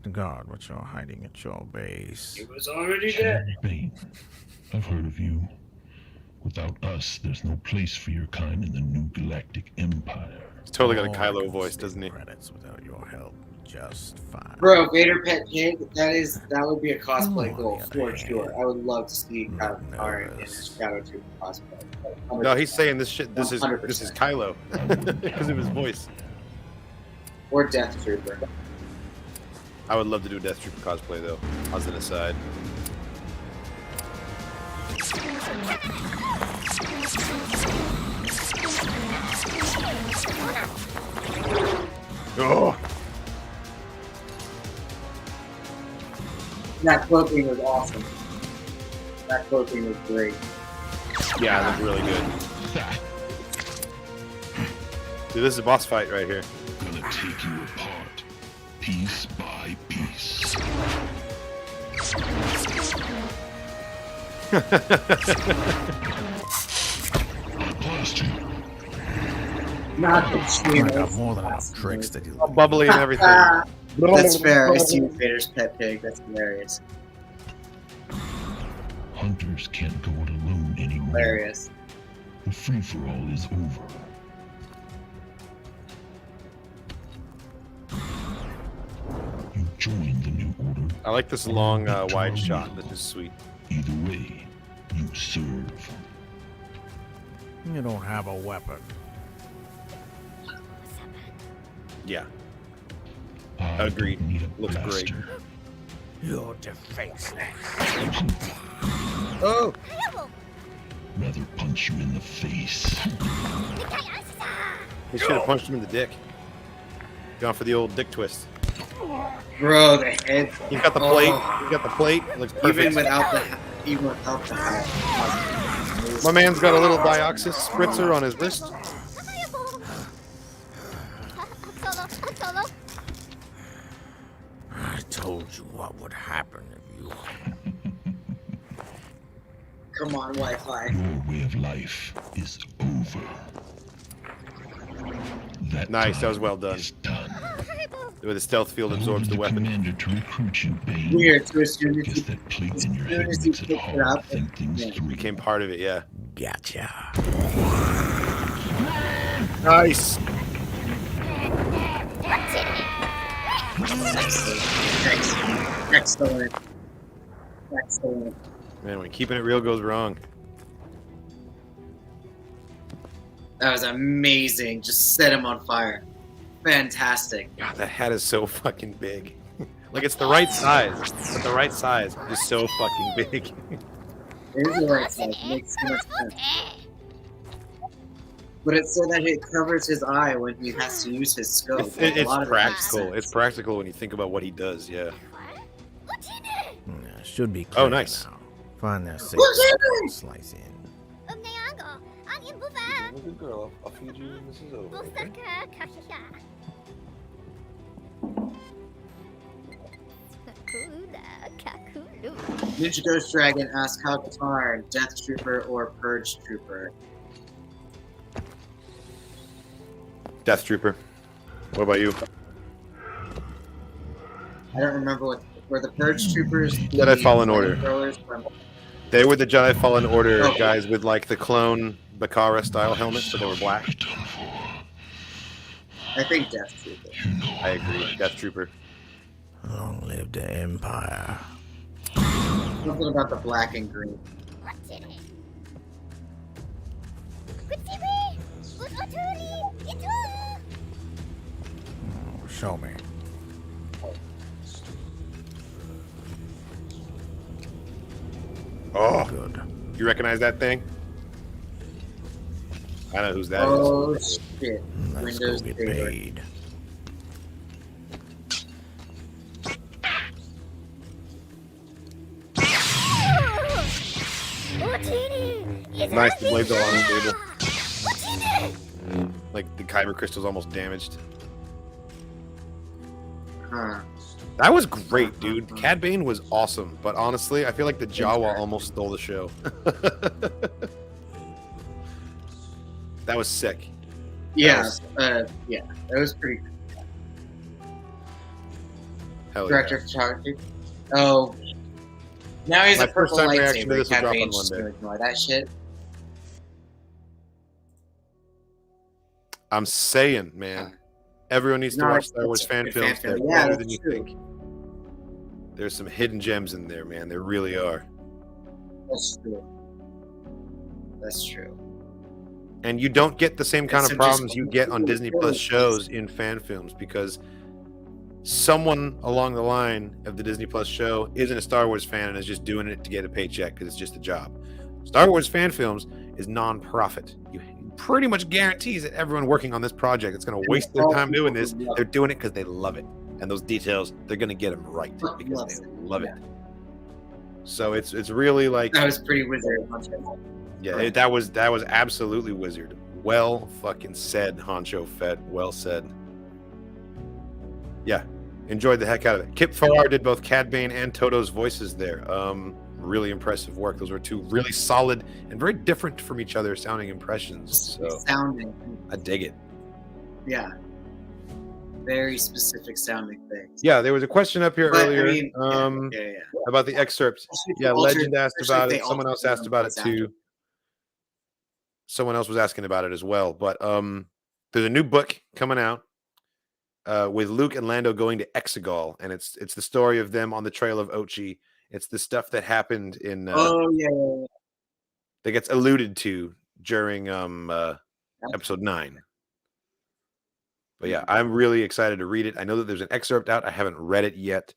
Speaker 3: To guard what you're hiding at your base.
Speaker 2: It was already
Speaker 5: Cad Bane, I've heard of you. Without us, there's no place for your kind in the new galactic empire.
Speaker 1: He's totally got a
Speaker 3: Oh, I
Speaker 1: Kylo
Speaker 3: can
Speaker 1: voice,
Speaker 3: skip
Speaker 1: doesn't he?
Speaker 3: Credits without your help, just fine.
Speaker 2: Bro, Vader Pet Pig, that would be a cosplay
Speaker 3: Oh,
Speaker 2: goal
Speaker 3: yeah,
Speaker 2: for
Speaker 3: man.
Speaker 2: sure. I would love to see
Speaker 3: I'm
Speaker 2: Kylo in
Speaker 3: nervous.
Speaker 2: his Shadow Trooper cosplay.
Speaker 1: No, he's saying this shit. This is
Speaker 2: 100%.
Speaker 1: Kylo because of his voice.
Speaker 2: Or Death Trooper.
Speaker 1: I would love to do a Death Trooper cosplay though. As an aside. Oh,
Speaker 2: That cloaking was awesome. That cloaking was great.
Speaker 1: yeah, that looked really good. Dude, this is a boss fight right here.
Speaker 5: Gonna take you apart, piece by piece. Blast you.
Speaker 2: Not the
Speaker 3: I
Speaker 2: stream.
Speaker 3: got more than enough tricks to do.
Speaker 1: All bubbly and everything.
Speaker 2: That's fair. I see Vader's Pet Pig. That's hilarious.
Speaker 5: Hunters can't go it alone anymore.
Speaker 2: Hilarious.
Speaker 5: The free-for-all is over. You joined the new order.
Speaker 1: I like this long wide shot. This is sweet.
Speaker 5: Either way, you serve.
Speaker 3: You don't have a weapon.
Speaker 1: Yeah.
Speaker 5: I
Speaker 1: Agreed.
Speaker 5: don't need a
Speaker 1: Looks great.
Speaker 5: blaster.
Speaker 3: You're defenseless.
Speaker 1: Oh,
Speaker 5: Rather punch you in the face.
Speaker 1: He should have punched him in the dick. Gone for the old dick twist.
Speaker 2: Bro, the head.
Speaker 1: He got the plate. He got the plate. It looks perfect.
Speaker 2: Even without the
Speaker 1: My man's got a little dioxis spritzer on his wrist.
Speaker 3: I told you what would happen if you...
Speaker 2: Come on, Wi-Fi.
Speaker 5: Your way of life is over.
Speaker 1: Nice, that was well done.
Speaker 5: Done.
Speaker 1: Where the stealth field absorbs the weapon.
Speaker 5: Commander to recruit you, Bane.
Speaker 2: Weird. So as soon as
Speaker 5: Guess that plate in your
Speaker 2: soon
Speaker 5: head
Speaker 2: as he
Speaker 5: makes it
Speaker 2: picked it
Speaker 5: hard
Speaker 2: up,
Speaker 5: to think things through.
Speaker 1: Became part of it, yeah.
Speaker 3: Gotcha.
Speaker 1: Nice.
Speaker 2: Excellent.
Speaker 1: Man, when keeping it real goes wrong.
Speaker 2: That was amazing. Just set him on fire. Fantastic.
Speaker 1: God, that hat is so fucking big. Like, it's the right size. But the right size is so fucking big.
Speaker 2: It is the right size. It makes so much sense. But it's so that it covers his eye when he has to use his scope.
Speaker 1: It's practical. It's practical when you think about what he does, yeah.
Speaker 3: Should be clear
Speaker 1: nice.
Speaker 3: now. Find that safe slice in.
Speaker 1: Good girl. I'll feed you when this is over. Okay?
Speaker 2: Ninja Ghost Dragon asks how Katarn, Death Trooper or Purge Trooper?
Speaker 1: Death Trooper. What about you?
Speaker 2: I don't remember what were the Purge Troopers.
Speaker 1: Jedi Fallen Order.
Speaker 2: From...
Speaker 1: They were the Jedi Fallen Order guys with like the clone Bakara style helmets, but they were black.
Speaker 2: I think Death Trooper.
Speaker 1: I agree. Death Trooper.
Speaker 3: Long live the Empire.
Speaker 2: Something about the black and green.
Speaker 3: Show me.
Speaker 1: Oh,
Speaker 3: Good.
Speaker 1: you recognize that thing? I know whose that is.
Speaker 2: Oh shit!
Speaker 3: Let's
Speaker 2: Windows
Speaker 3: go get
Speaker 2: Saber.
Speaker 3: paid.
Speaker 1: Nice, the blades are on the table. Like the kyber crystal's almost damaged.
Speaker 2: Huh.
Speaker 1: That was great, dude. Cad Bane was awesome, but honestly, I feel like the Jawa almost stole the show. That was sick.
Speaker 2: Yeah, yeah, that was pretty good.
Speaker 1: Hell
Speaker 2: Director of photography. Oh, now he's
Speaker 1: My
Speaker 2: a purple
Speaker 1: first time reaction to
Speaker 2: lightsaber.
Speaker 1: this will
Speaker 2: Cad
Speaker 1: drop on
Speaker 2: Bane's just
Speaker 1: Monday.
Speaker 2: gonna ignore that shit.
Speaker 1: I'm saying, man, everyone needs to
Speaker 2: No,
Speaker 1: watch Star Wars
Speaker 2: it's
Speaker 1: fan
Speaker 2: a
Speaker 1: films.
Speaker 2: fan
Speaker 1: They're
Speaker 2: film. Yeah,
Speaker 1: better than
Speaker 2: that's
Speaker 1: you
Speaker 2: true.
Speaker 1: think. There's some hidden gems in there, man. There really are.
Speaker 2: That's true. That's true.
Speaker 1: And you don't get the same kind
Speaker 2: It's
Speaker 1: of
Speaker 2: just-
Speaker 1: problems you get on Disney Plus shows in fan films because someone along the line of the Disney Plus show isn't a Star Wars fan and is just doing it to get a paycheck because it's just a job. Star Wars fan films is non-profit. You pretty much guarantees that everyone working on this project is going to waste their time doing this. They're doing it because they love it. And those details, they're going to get them right because they love it. So it's really like...
Speaker 2: That was pretty wizard.
Speaker 1: Yeah, that was absolutely wizard. Well fucking said, Honcho Fett. Well said. Yeah, enjoyed the heck out of it. Kip Farrar did both Cad Bane and Toto's voices there. Really impressive work. Those were two really solid and very different from each other sounding impressions. So
Speaker 2: Sounding.
Speaker 1: I dig it.
Speaker 2: Yeah. Very specific sounding things.
Speaker 1: Yeah, there was a question up here
Speaker 2: But, I
Speaker 1: earlier
Speaker 2: mean,
Speaker 1: about the excerpts.
Speaker 2: Especially
Speaker 1: Yeah,
Speaker 2: if they
Speaker 1: Legend asked
Speaker 2: especially
Speaker 1: about
Speaker 2: if
Speaker 1: it.
Speaker 2: they
Speaker 1: Someone else
Speaker 2: alter
Speaker 1: asked about it
Speaker 2: the
Speaker 1: too. Someone else was asking about it as well. But there's a new book coming out with Luke and Lando going to Exegol, and it's the story of them on the trail of Ochi. It's the stuff that happened in that gets alluded to during episode 9. But yeah, I'm really excited to read it. I know that there's an excerpt out. I haven't read it yet,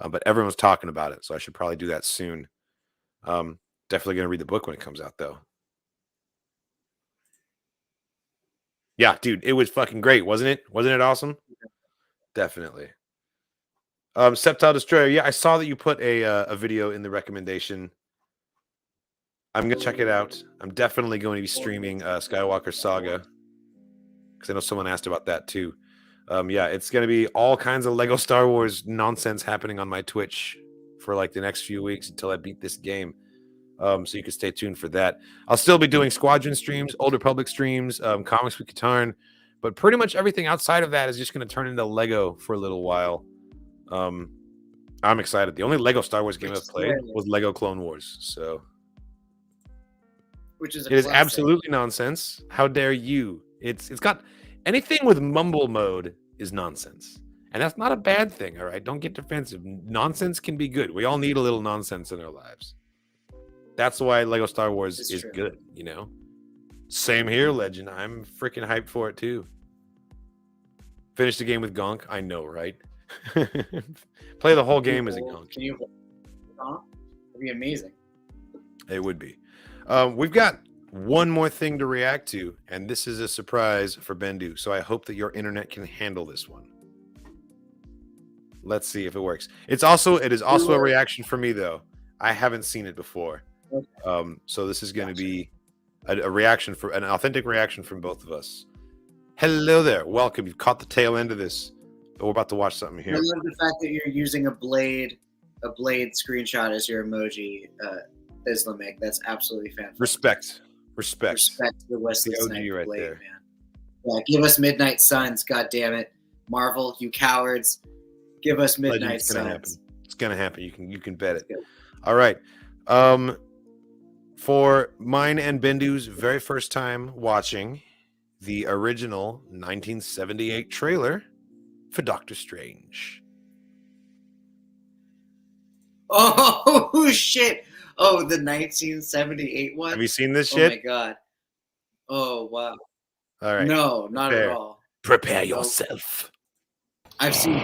Speaker 1: but everyone's talking about it, so I should probably do that soon. Definitely going to read the book when it comes out, though. Yeah, dude, it was fucking great, wasn't it? Wasn't it awesome? Definitely. Septile Destroyer. Yeah, I saw that you put a video in the recommendation. I'm gonna check it out. I'm definitely going to be streaming Skywalker Saga because I know someone asked about that too. Yeah, it's gonna be all kinds of Lego Star Wars nonsense happening on my Twitch for like the next few weeks until I beat this game. So you can stay tuned for that. I'll still be doing Squadron streams, Old Republic streams, Comics with Katarn, but pretty much everything outside of that is just going to turn into Lego for a little while. I'm excited. The only Lego Star Wars game I've played was Lego Clone Wars. So,
Speaker 2: which is
Speaker 1: it is absolutely nonsense. How dare you? It's got anything with mumble mode is nonsense, and that's not a bad thing. All right, don't get defensive. Nonsense can be good. We all need a little nonsense in our lives. That's why Lego Star Wars is good, you know? Same here, Legend. I'm freaking hyped for it, too. Finish the game with Gonk. I know, right? Play the whole game as a Gonk.
Speaker 2: Can you? It'd be amazing.
Speaker 1: It would be. We've got one more thing to react to, and this is a surprise for Bendu, so I hope that your internet can handle this one. Let's see if it works. It is also a reaction for me, though. I haven't seen it before. So this is going to be a reaction for an authentic reaction from both of us. Hello there, welcome. You've caught the tail end of this, but we're about to watch something here.
Speaker 2: I love the fact that you're using a blade screenshot as your emoji, Islamic. That's absolutely fantastic.
Speaker 1: Respect
Speaker 2: the Wesley
Speaker 1: the OG
Speaker 2: Snipes
Speaker 1: right
Speaker 2: blade,
Speaker 1: there.
Speaker 2: man. Yeah, give us Midnight Suns, god damn it, Marvel, you cowards! Give us Midnight Suns.
Speaker 1: It's gonna happen. You can bet it. All right. For mine and Bendu's very first time watching the original 1978 trailer for Doctor Strange.
Speaker 2: Oh shit! Oh, the 1978 one.
Speaker 1: Have you seen this shit?
Speaker 2: Oh my god! Oh wow!
Speaker 1: All right.
Speaker 2: No, not at all.
Speaker 1: Prepare yourself.
Speaker 2: I've seen.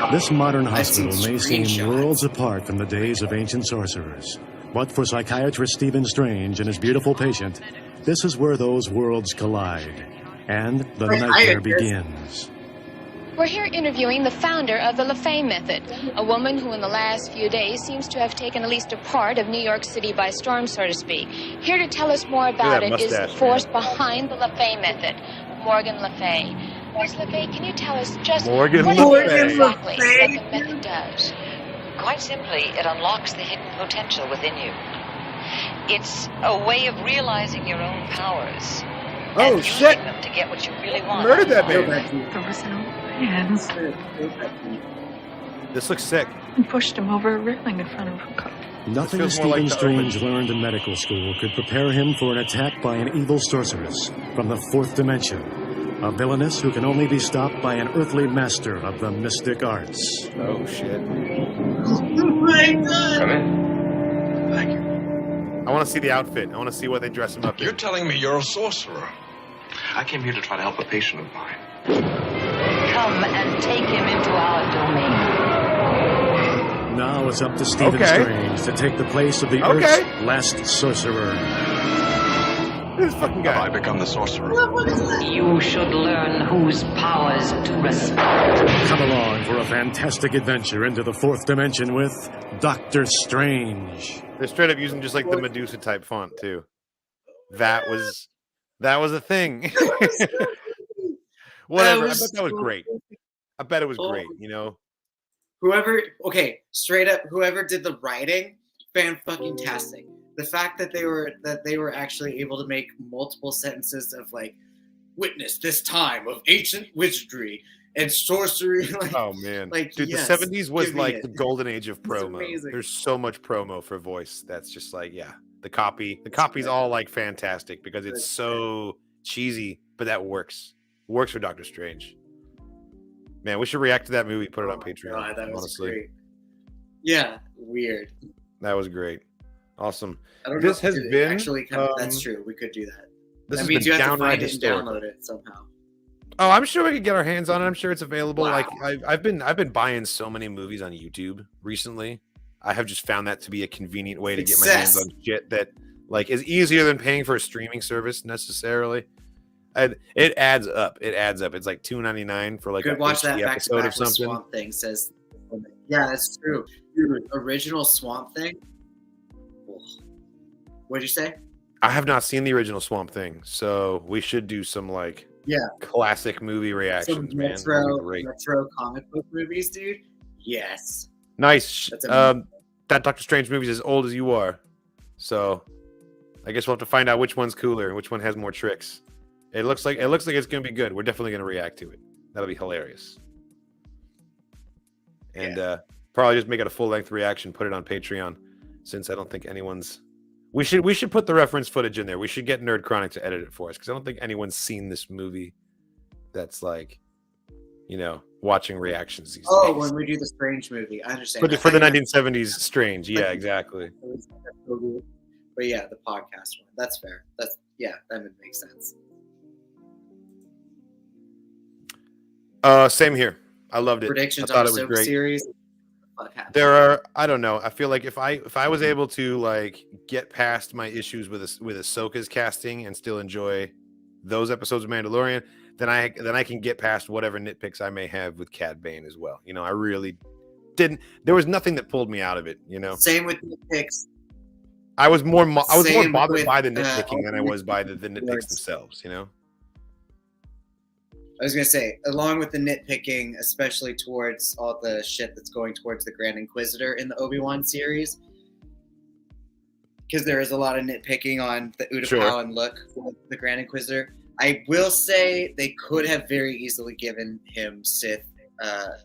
Speaker 8: This modern hospital may seem worlds apart from the days of ancient sorcerers. But for psychiatrist Stephen Strange and his beautiful patient, this is where those worlds collide. And the nightmare begins.
Speaker 9: We're here interviewing the founder of the LaFay method, a woman who in the last few days seems to have taken at least a part of New York City by storm, so to speak. Here to tell us more about it is the force behind the LaFay method, Morgan Le Fay. Ms. Le Fay, can you tell us just what exactly the method does?
Speaker 10: Quite simply, it unlocks the hidden potential within you. It's a way of realizing your own powers.
Speaker 1: Oh,
Speaker 10: and
Speaker 1: shit!
Speaker 10: Using them to get what you really want.
Speaker 1: Murdered that baby.
Speaker 11: Frozen hands.
Speaker 1: This looks sick.
Speaker 11: And pushed him over a railing in front of a car.
Speaker 8: Nothing Stephen Strange learned in medical school could prepare him for an attack by an evil sorceress from the fourth dimension. A villainess who can only be stopped by an earthly master of the mystic arts.
Speaker 1: Oh, shit.
Speaker 2: Oh my god!
Speaker 12: Come in. Thank you.
Speaker 1: I want to see the outfit. I want to see what they dress him up in.
Speaker 12: You're telling me you're a sorcerer. I came here to try to help a patient of mine.
Speaker 10: Come and take him into our domain.
Speaker 8: Now it's up to Stephen Strange to take the place of the Earth's last sorcerer.
Speaker 1: This fucking guy.
Speaker 12: Have I become the sorcerer?
Speaker 10: You should learn whose powers to respect.
Speaker 8: Come along for a fantastic adventure into the fourth dimension with Doctor Strange.
Speaker 1: They're straight up using just like the Medusa type font too. That was a thing. Whatever. I bet that was great. I bet it was great. You know.
Speaker 2: Whoever did the writing, fan-fucking-tastic. The fact that they were actually able to make multiple sentences of like, witness this time of ancient wizardry and sorcery. Like,
Speaker 1: oh man,
Speaker 2: like
Speaker 1: dude,
Speaker 2: yes,
Speaker 1: the 70s was like the golden age of promo.
Speaker 2: Amazing.
Speaker 1: There's so much promo for voice. That's just like, yeah, the copy's all like fantastic because it's so cheesy, but that works. It works for Doctor Strange. Man, we should react to that movie. Put it on Patreon.
Speaker 2: God, that was
Speaker 1: honestly,
Speaker 2: great. Yeah, weird.
Speaker 1: That was great. Awesome.
Speaker 2: This has been actually kind of, that's true. We could do that.
Speaker 1: That
Speaker 2: means you have to find it and download it somehow.
Speaker 1: Oh, I'm sure we could get our hands on it. I'm sure it's available. Wow. Like I've been buying so many movies on YouTube recently. I have just found that to be a convenient way to get my hands on shit that like is easier than paying for a streaming service necessarily. It adds up. It adds up. It's like $2.99 for like
Speaker 2: could watch that back to
Speaker 1: episode
Speaker 2: back
Speaker 1: of something.
Speaker 2: Swamp Thing says, yeah, that's true. Dude, original Swamp Thing. What'd you say?
Speaker 1: I have not seen the original Swamp Thing, so we should do some like classic movie reactions,
Speaker 2: some
Speaker 1: man.
Speaker 2: retro comic book movies, dude. Yes.
Speaker 1: Nice. That Doctor Strange movie is as old as you are, so I guess we'll have to find out which one's cooler and which one has more tricks. It looks like it's gonna be good. We're definitely gonna react to it. That'll be hilarious. And probably just make it a full-length reaction, put it on Patreon, since I don't think anyone's. We should put the reference footage in there. We should get Nerd Chronic to edit it for us, because I don't think anyone's seen this movie. That's like, watching reactions these days.
Speaker 2: When we do the Strange movie, I understand.
Speaker 1: For the 1970s Strange, yeah, exactly.
Speaker 2: But yeah, the podcast one. That's fair. That would make sense.
Speaker 1: Same here. I loved it.
Speaker 2: Predictions
Speaker 1: I thought
Speaker 2: on
Speaker 1: it was
Speaker 2: the
Speaker 1: great.
Speaker 2: series.
Speaker 1: There are, I don't know. I feel like if I was able to like get past my issues with Ahsoka's casting and still enjoy those episodes of Mandalorian, then I can get past whatever nitpicks I may have with Cad Bane as well. I really didn't. There was nothing that pulled me out of it.
Speaker 2: Same with nitpicks.
Speaker 1: I was more bothered by the nitpicking than I was by the nitpicks themselves.
Speaker 2: I was gonna say, along with the nitpicking, especially towards all the shit that's going towards the Grand Inquisitor in the Obi-Wan series, because there is a lot of nitpicking on the Utapau look for the Grand Inquisitor. I will say they could have very easily given him Sith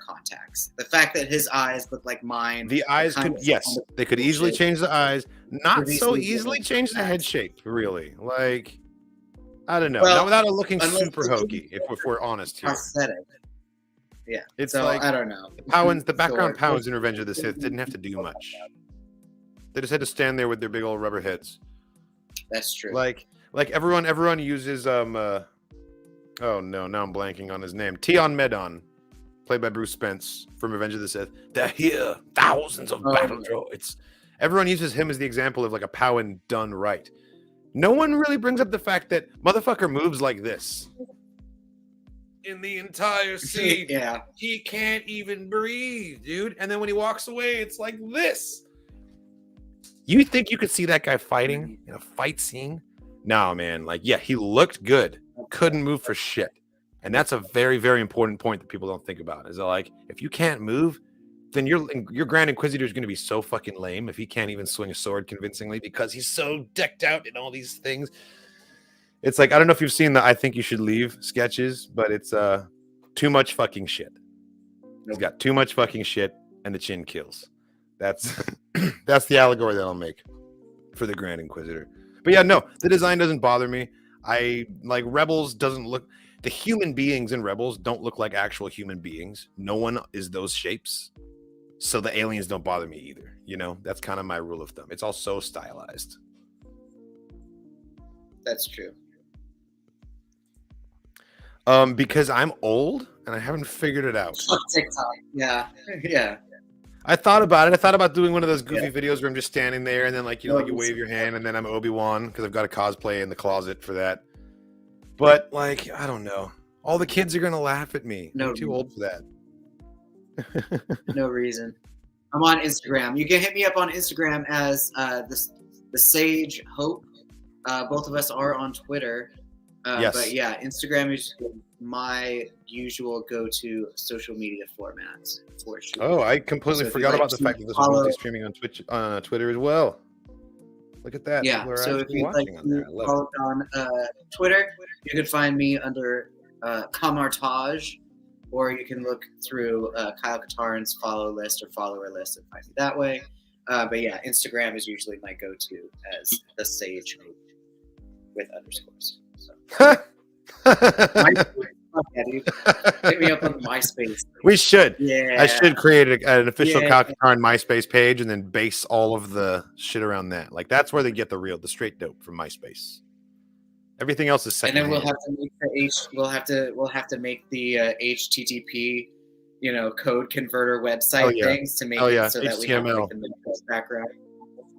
Speaker 2: contacts. The fact that his eyes look like mine.
Speaker 1: The eyes they could easily change the eyes. Not so easily change the head shape, really. Like, I don't know. Not without it looking super hokey, if we're honest here.
Speaker 2: Prosthetic. Yeah.
Speaker 1: It's
Speaker 2: so,
Speaker 1: like,
Speaker 2: I don't know.
Speaker 1: The background Powans in Revenge of the Sith didn't have to do much. They just had to stand there with their big old rubber heads.
Speaker 2: That's true.
Speaker 1: Like everyone uses oh no, now I'm blanking on his name. Tion Medon, played by Bruce Spence from Revenge of the Sith. They're here, thousands of battle droids. Everyone uses him as the example of like a Powan done right. No one really brings up the fact that motherfucker moves like this in the entire scene.
Speaker 2: Yeah,
Speaker 1: he can't even breathe, dude. And then when he walks away, it's like this. You think you could see that guy fighting in a fight scene? No, man. Like, yeah, he looked good. Couldn't move for shit. And that's a very, very important point that people don't think about. Is that, like, if you can't move, then your Grand Inquisitor is going to be so fucking lame if he can't even swing a sword convincingly because he's so decked out in all these things. It's like, I don't know if you've seen the I Think You Should Leave sketches, but it's too much fucking shit. He's got too much fucking shit and the chin kills. That's that's the allegory that I'll make for the Grand Inquisitor. But yeah, no, the design doesn't bother me. I like Rebels doesn't look. The human beings in Rebels don't look like actual human beings. No one is those shapes. So the aliens don't bother me either. That's kind of my rule of thumb. It's all so stylized.
Speaker 2: That's true.
Speaker 1: Because I'm old and I haven't figured it out.
Speaker 2: TikTok. Yeah. Yeah.
Speaker 1: I thought about it. I thought about doing one of those goofy videos where I'm just standing there and then you wave your hand and then I'm Obi-Wan because I've got a cosplay in the closet for that. But like, I don't know. All the kids are gonna laugh at me. I'm too old for that.
Speaker 2: No reason. I'm on Instagram. You can hit me up on Instagram as the Sage Hope. Both of us are on Twitter.
Speaker 1: Yes.
Speaker 2: But yeah, Instagram is my usual go-to social media format for sure.
Speaker 1: Oh, I completely forgot about the fact that this is multi-streaming on Twitter as well. Look at that.
Speaker 2: Yeah. So if you'd like to follow on Twitter, you can find me under Kamartage, or you can look through Kyle Katarin's follow list or follower list and find me that way. But yeah, Instagram is usually my go-to as the Sage Hope with underscores. So. Hit me up on MySpace.
Speaker 1: We should.
Speaker 2: Yeah.
Speaker 1: I should create an official Kyle Katarin MySpace page and then base all of the shit around that. Like that's where they get the straight dope from MySpace. Everything else is second.
Speaker 2: And then we'll have to make we'll have to make the HTTP, code converter website things to make it so that we have like the background.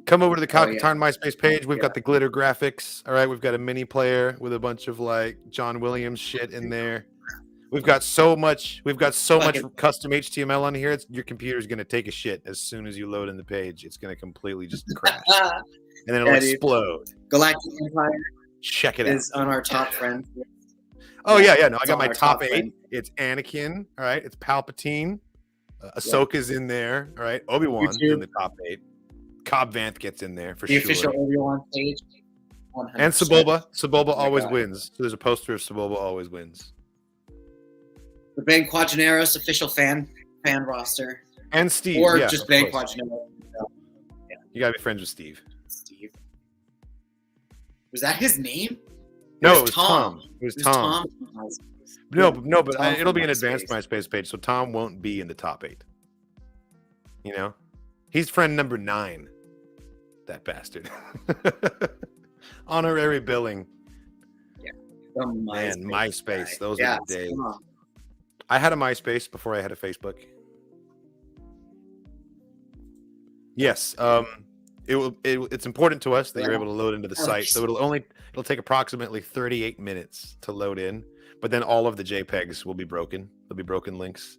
Speaker 1: Come over to the Calcatarn MySpace page. We've got the glitter graphics. All right, we've got a mini player with a bunch of like John Williams shit in there. We've got so much custom HTML on here. Your computer's gonna take a shit as soon as you load in the page. It's gonna completely just crash, and then it'll explode.
Speaker 2: Galactic Empire.
Speaker 1: Check it out.
Speaker 2: Is on our top friends.
Speaker 1: Oh yeah. No, I got my top 8. Friend. It's Anakin. All right, it's Palpatine. Ahsoka's in there. All right, Obi-Wan in the top 8. Cobb Vanth gets in there for sure.
Speaker 2: The official Obi-Wan page. 100%.
Speaker 1: And Sebulba. Sebulba always wins. So there's a poster of Sebulba always wins.
Speaker 2: The Bane Quadraneros official fan roster.
Speaker 1: And Steve.
Speaker 2: Or just Bane Quadraneros.
Speaker 1: Yeah. You gotta be friends with Steve.
Speaker 2: Steve. Was that his name?
Speaker 1: No, it was Tom. It was Tom. No, but
Speaker 2: Tom
Speaker 1: it'll be an advanced MySpace page, so Tom won't be in the top 8. You know? He's friend number 9. That bastard. Honorary billing.
Speaker 2: Yeah.
Speaker 1: Man, MySpace. Those are the days. I had a MySpace before I had a Facebook. Yes. It's important to us that you're able to load into the site. So it'll take approximately 38 minutes to load in, but then all of the JPEGs will be broken. There'll be broken links.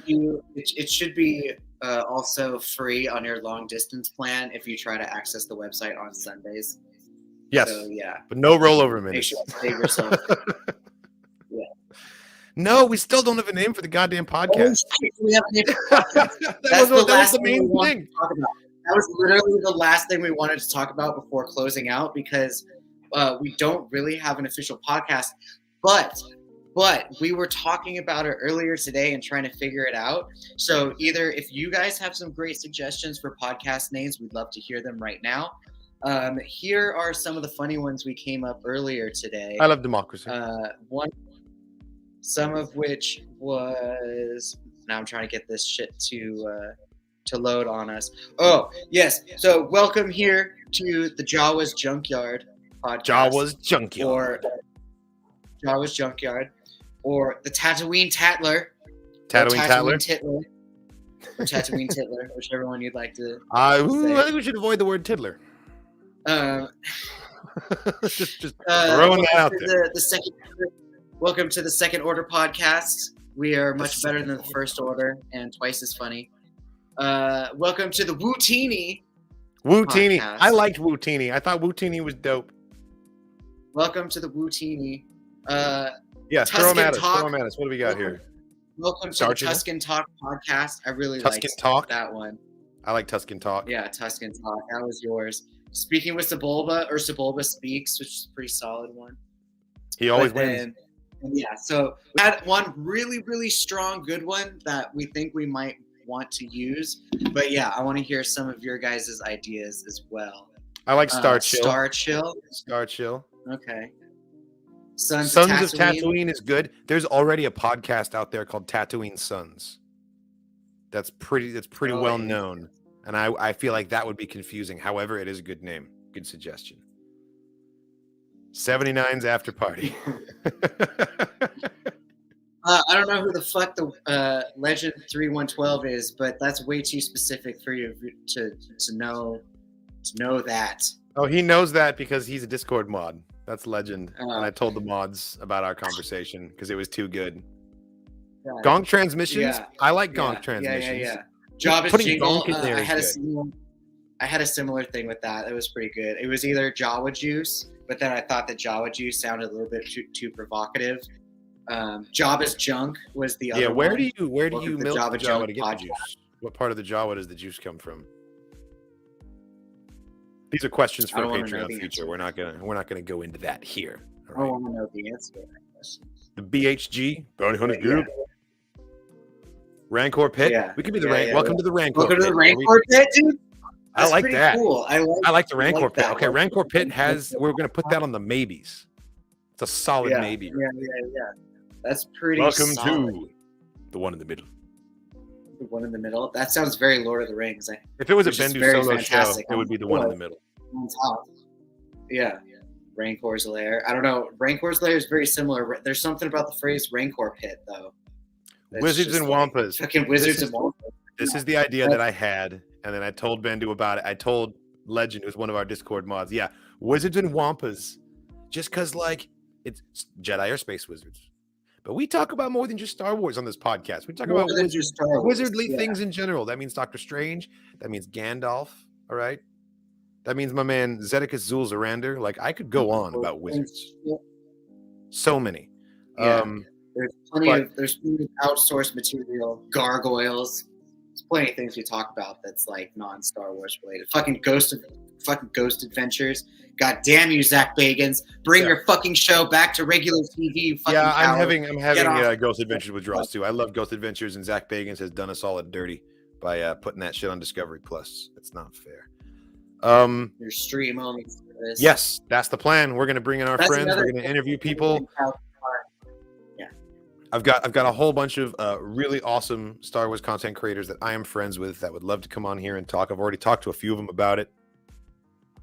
Speaker 2: It should be also free on your long distance plan if you try to access the website on Sundays.
Speaker 1: Yes.
Speaker 2: So, yeah.
Speaker 1: But no rollover minutes.
Speaker 2: Make sure to save yourself. Yeah.
Speaker 1: No, we still don't have a name for the goddamn podcast.
Speaker 2: We have a name for the podcast. That was the main thing. That was literally the last thing we wanted to talk about before closing out, because we don't really have an official podcast. But we were talking about it earlier today and trying to figure it out. So either if you guys have some great suggestions for podcast names, we'd love to hear them right now. Here are some of the funny ones we came up earlier today.
Speaker 1: I love democracy.
Speaker 2: Some of which was, now I'm trying to get this shit to load on us. Oh, yes. So welcome here to the Jawa's Junkyard podcast.
Speaker 1: Jawa's Junkyard.
Speaker 2: Or Jawa's Junkyard. Or the Tatooine Tattler.
Speaker 1: Tatooine Tattler.
Speaker 2: Titler. Or Tatooine Titler, whichever one you'd like to
Speaker 1: I think we should avoid the word tiddler. Just throwing that out there.
Speaker 2: Welcome to the Second Order podcast. We are much better than the First Order and twice as funny. Welcome to the Wootini.
Speaker 1: Wootini. I liked Wootini. I thought Wootini was dope.
Speaker 2: Welcome to the Wootini.
Speaker 1: Yes, throw them at us. What do we got here?
Speaker 2: Welcome to the Tuscan Talk podcast. I really like that one.
Speaker 1: I like Tuscan Talk.
Speaker 2: Yeah, Tuscan Talk. That was yours. Speaking with Sebulba, or Sebulba Speaks, which is a pretty solid one.
Speaker 1: He always wins.
Speaker 2: And yeah, so we had one really, really strong, good one that we think we might want to use. But yeah, I want to hear some of your guys' ideas as well.
Speaker 1: I like Star Chill.
Speaker 2: Star Chill. Okay. Sons of
Speaker 1: Tatooine is good. There's already a podcast out there called Tatooine Sons. That's pretty well known. And I feel like that would be confusing. However, it is a good name. Good suggestion. 79's After Party.
Speaker 2: I don't know who the fuck the Legend 3112 is, but that's way too specific for you to know that.
Speaker 1: Oh, he knows that because he's a Discord mod. That's Legend. And I told the mods about our conversation because it was too good.
Speaker 2: Right.
Speaker 1: Gong Transmissions? Yeah. I like Gong Transmissions.
Speaker 2: Yeah. Job is Jingle. I had a similar thing with that. It was pretty good. It was either Jawa Juice, but then I thought that Jawa Juice sounded a little bit too provocative. Jabba's Junk was the other one.
Speaker 1: Where do you milk the Jawa to get the juice? What part of the Jawa does the juice come from? These are questions for a Patreon future. We're not gonna go into that here.
Speaker 2: Right? I want to know the answer to that question.
Speaker 1: The BHG, Bounty Hunter Group. Rancor Pit. Yeah. We could be the Welcome to the Rancor Pit.
Speaker 2: Welcome to the Rancor Pit, dude.
Speaker 1: I like that.
Speaker 2: Cool. I
Speaker 1: like the Rancor Pit. Okay, Rancor Pit we're gonna put that on the maybes. It's a solid maybe.
Speaker 2: Yeah. That's pretty
Speaker 1: Welcome
Speaker 2: solid.
Speaker 1: To the one in the middle.
Speaker 2: The one in the middle? That sounds very Lord of the Rings.
Speaker 1: If it was a Bendu solo show, it would be the one in the middle.
Speaker 2: Yeah. Rancor's Lair. I don't know. Rancor's Lair is very similar. There's something about the phrase Rancor Pit, though.
Speaker 1: Wizards and Wampas.
Speaker 2: Fucking Wizards and Wampas.
Speaker 1: This is the idea that I had, and then I told Bendu about it. I told Legend, who's one of our Discord mods, yeah, wizards and wampas, just because like it's Jedi or space wizards. But we talk about more than just Star Wars on this podcast. We talk about wizardly things in general. That means Doctor Strange. That means Gandalf. All right. That means my man Zedekus Zul'Zarander. Like I could go on about wizards. So many.
Speaker 2: Yeah. There's plenty of outsourced material, gargoyles. There's plenty of things we talk about that's like non-Star Wars related. Fucking Ghost Adventures. God damn you, Zach Bagans. Bring your fucking show back to regular TV. You fucking
Speaker 1: I'm having Ghost Adventures withdrawals too. I love Ghost Adventures, and Zach Bagans has done us all a dirty by putting that shit on Discovery Plus. It's not fair.
Speaker 2: Your stream only service.
Speaker 1: Yes, that's the plan. We're gonna bring in our friends. We're gonna interview people.
Speaker 2: Yeah,
Speaker 1: I've got a whole bunch of really awesome Star Wars content creators that I am friends with that would love to come on here and talk. I've already talked to a few of them about it.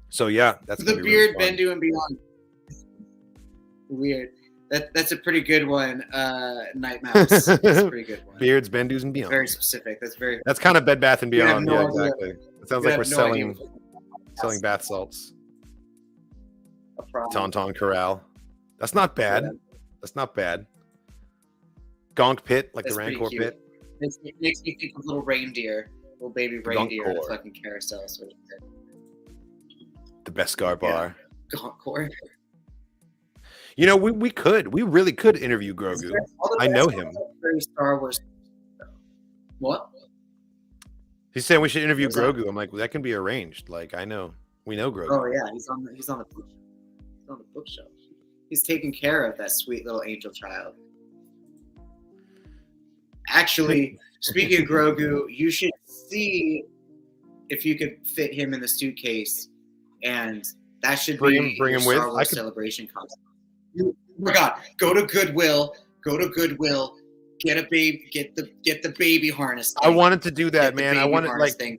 Speaker 1: So yeah, that's
Speaker 2: the Beard, really Bendu, and Beyond. Weird. That's a pretty good one. Night Mouse. That's a pretty good one.
Speaker 1: Beards, Bendus, and Beyond.
Speaker 2: Very specific. That's
Speaker 1: kind of Bed Bath and Beyond.
Speaker 2: No
Speaker 1: yeah, exactly. It sounds like we're selling bath salts. Tauntaun Corral. That's not bad. Yeah. That's not bad. Gonk Pit, like the Rancor Pit.
Speaker 2: It makes me think of little reindeer, little baby reindeer at a fucking carousel sort of thing.
Speaker 1: The Beskar Bar.
Speaker 2: Gonk.
Speaker 1: You know, we really could interview Grogu. I know him.
Speaker 2: Star Wars. What?
Speaker 1: He's saying we should interview Grogu. I'm like, well, that can be arranged. Like, we know Grogu.
Speaker 2: Oh yeah, he's on the bookshelf. He's taking care of that sweet little angel child. Actually, speaking of Grogu, you should see if you could fit him in the suitcase, and that should
Speaker 1: bring him with
Speaker 2: Star Wars celebration costume. Oh my God! Go to Goodwill. Get a baby. Get the baby harness thing.
Speaker 1: I wanted to do that, man. I wanted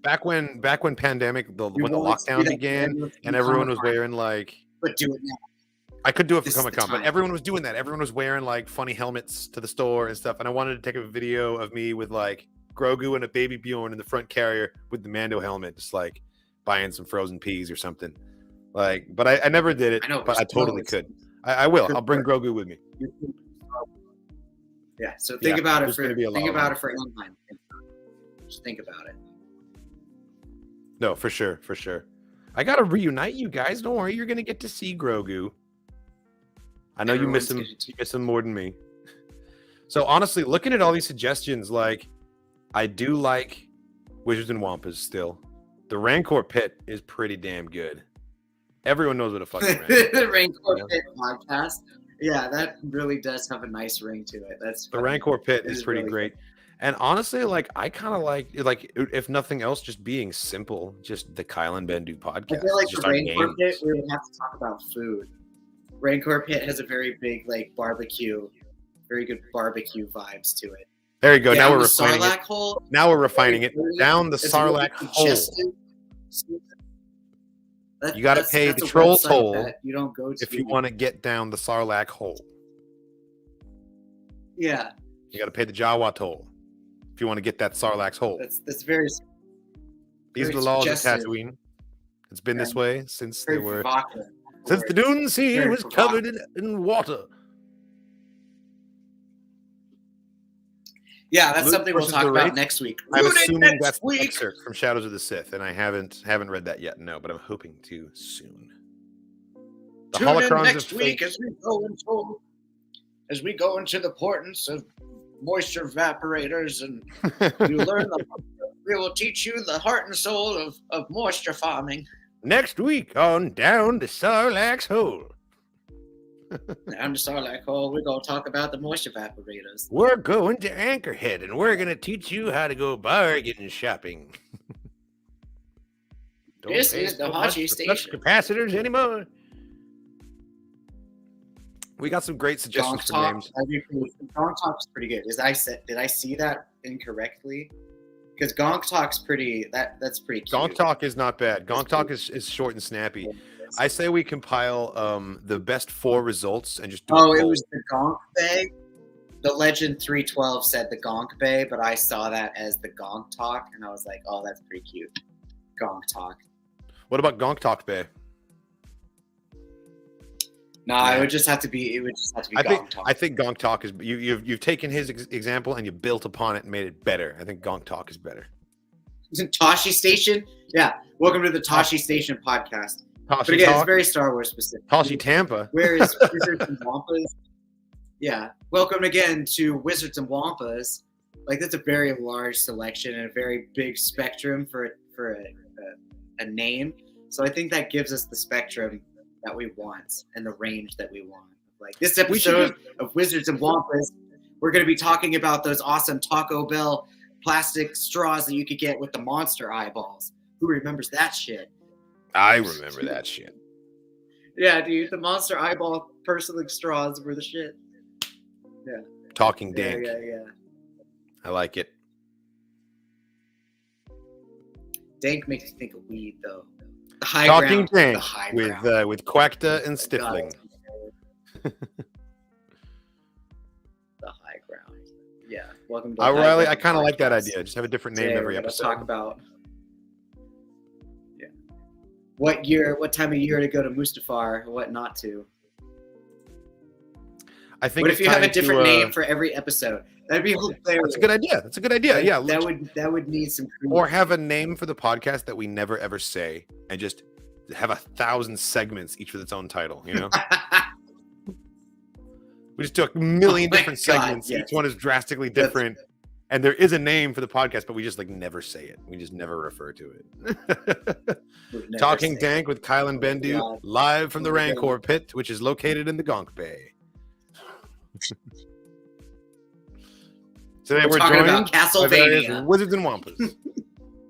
Speaker 1: back when pandemic when the lockdown began and everyone was wearing like.
Speaker 2: But do it now.
Speaker 1: I could do it for Comic-Con, but everyone was doing that. Everyone was wearing like funny helmets to the store and stuff. And I wanted to take a video of me with like Grogu and a baby Bjorn in the front carrier with the Mando helmet, just like buying some frozen peas or something. Like, but I never did it. But I totally could. I will. I'll bring Grogu with me.
Speaker 2: Yeah. So think about it for Anaheim. Just think about it.
Speaker 1: No, for sure. I gotta reunite you guys. Don't worry. You're gonna get to see Grogu. I know you miss him. You miss him more than me. So honestly, looking at all these suggestions, like I do like Wizards and Wampas still. The Rancor Pit is pretty damn good. Everyone knows what a fucking
Speaker 2: the Rancor Pit podcast. Yeah, that really does have a nice ring to it. That's
Speaker 1: the Rancor Pit is pretty really great. Good. And honestly, like I kind of like if nothing else, just being simple, just the Kyle and Bendu podcast.
Speaker 2: I feel like the Rancor Pit, we would have to talk about food. Rancor Pit has a very big like barbecue, very good barbecue vibes to it.
Speaker 1: There you go. Now we're refining it. Now we're refining it down the Sarlacc hole. You got to pay the troll toll
Speaker 2: you don't go to
Speaker 1: if you want to get down the Sarlacc hole.
Speaker 2: Yeah.
Speaker 1: You got to pay the Jawa toll if you want to get that Sarlacc's hole.
Speaker 2: That's very.
Speaker 1: These are the laws of Tatooine. It's been this way since they were. Since the Dune Sea was covered in water.
Speaker 2: Yeah, that's something we'll talk about next week.
Speaker 1: I'm assuming that's the excerpt from Shadows of the Sith, and I haven't read that yet. No, but I'm hoping to soon.
Speaker 2: The holocrons next week as we go into the importance of moisture evaporators, and you learn we will teach you the heart and soul of moisture farming.
Speaker 1: Next week on Down the Sarlacc's Hole.
Speaker 2: Down the Sarlacc hole, we're going to talk about the moisture evaporators.
Speaker 1: We're going to Anchorhead, and we're going to teach you how to go bargain shopping.
Speaker 2: This is the Haji station.
Speaker 1: Capacitors anymore. We got some great suggestions for names.
Speaker 2: Gonk Talk's pretty good. Did I see that incorrectly? Because Gonk Talk's that's pretty cute.
Speaker 1: Gonk Talk is not bad. Gonk Talk is short and snappy. I say we compile the best 4 results and just do
Speaker 2: it was the Gonk bag. the Legend 312 said the Gonk Bay, but I saw that as the Gonk Talk, and I was like, oh, that's pretty cute. Gonk Talk.
Speaker 1: What about Gonk Talk Bay?
Speaker 2: No, it would just have to be. It would just have to be Gonk Talk.
Speaker 1: I think Gonk Talk is you've taken his example and you built upon it and made it better. I think Gonk Talk is better.
Speaker 2: Isn't Tashi Station? Yeah. Welcome to the Tashi Station podcast.
Speaker 1: Tashi
Speaker 2: but again,
Speaker 1: Talk?
Speaker 2: it's very Star Wars specific.
Speaker 1: Tashi Tampa.
Speaker 2: Where is Wizards and Wampas? Yeah. Welcome again to Wizards and Wampas. Like, that's a very large selection and a very big spectrum for a name. So I think that gives us the spectrum that we want and the range that we want. Like, this episode of Wizards and Wampas, we're going to be talking about those awesome Taco Bell plastic straws that you could get with the monster eyeballs. Who remembers that shit?
Speaker 1: I remember that shit.
Speaker 2: Yeah, dude, the monster eyeball personal straws were the shit. Yeah.
Speaker 1: Talking dank.
Speaker 2: Yeah.
Speaker 1: I like it.
Speaker 2: Dank makes me think of weed, though. The high
Speaker 1: Talking
Speaker 2: ground,
Speaker 1: dank
Speaker 2: the high
Speaker 1: with Quackta and Stifling.
Speaker 2: The high ground. Yeah. Welcome to
Speaker 1: Riley, I kind of like that idea. Just have a different name every episode.
Speaker 2: Talk about what time of year to go to Mustafar and what not to.
Speaker 1: I think.
Speaker 2: What if you have a different name for every episode? That'd be hilarious.
Speaker 1: That's a good idea. That's a good idea. Yeah,
Speaker 2: that would need some.
Speaker 1: Or have a name for the podcast that we never ever say, and just have 1,000 segments, each with its own title. You know, we just took a million different segments. Yes. Each one is drastically different, and there is a name for the podcast, but we just never say it. We just never refer to it. Talking Dank with Kyle and Bendu, live from the Rancor Pit, which is located in the Gonk Bay. Today we're
Speaker 2: talking
Speaker 1: joined
Speaker 2: about Castlevania.
Speaker 1: Wizards and Wampas.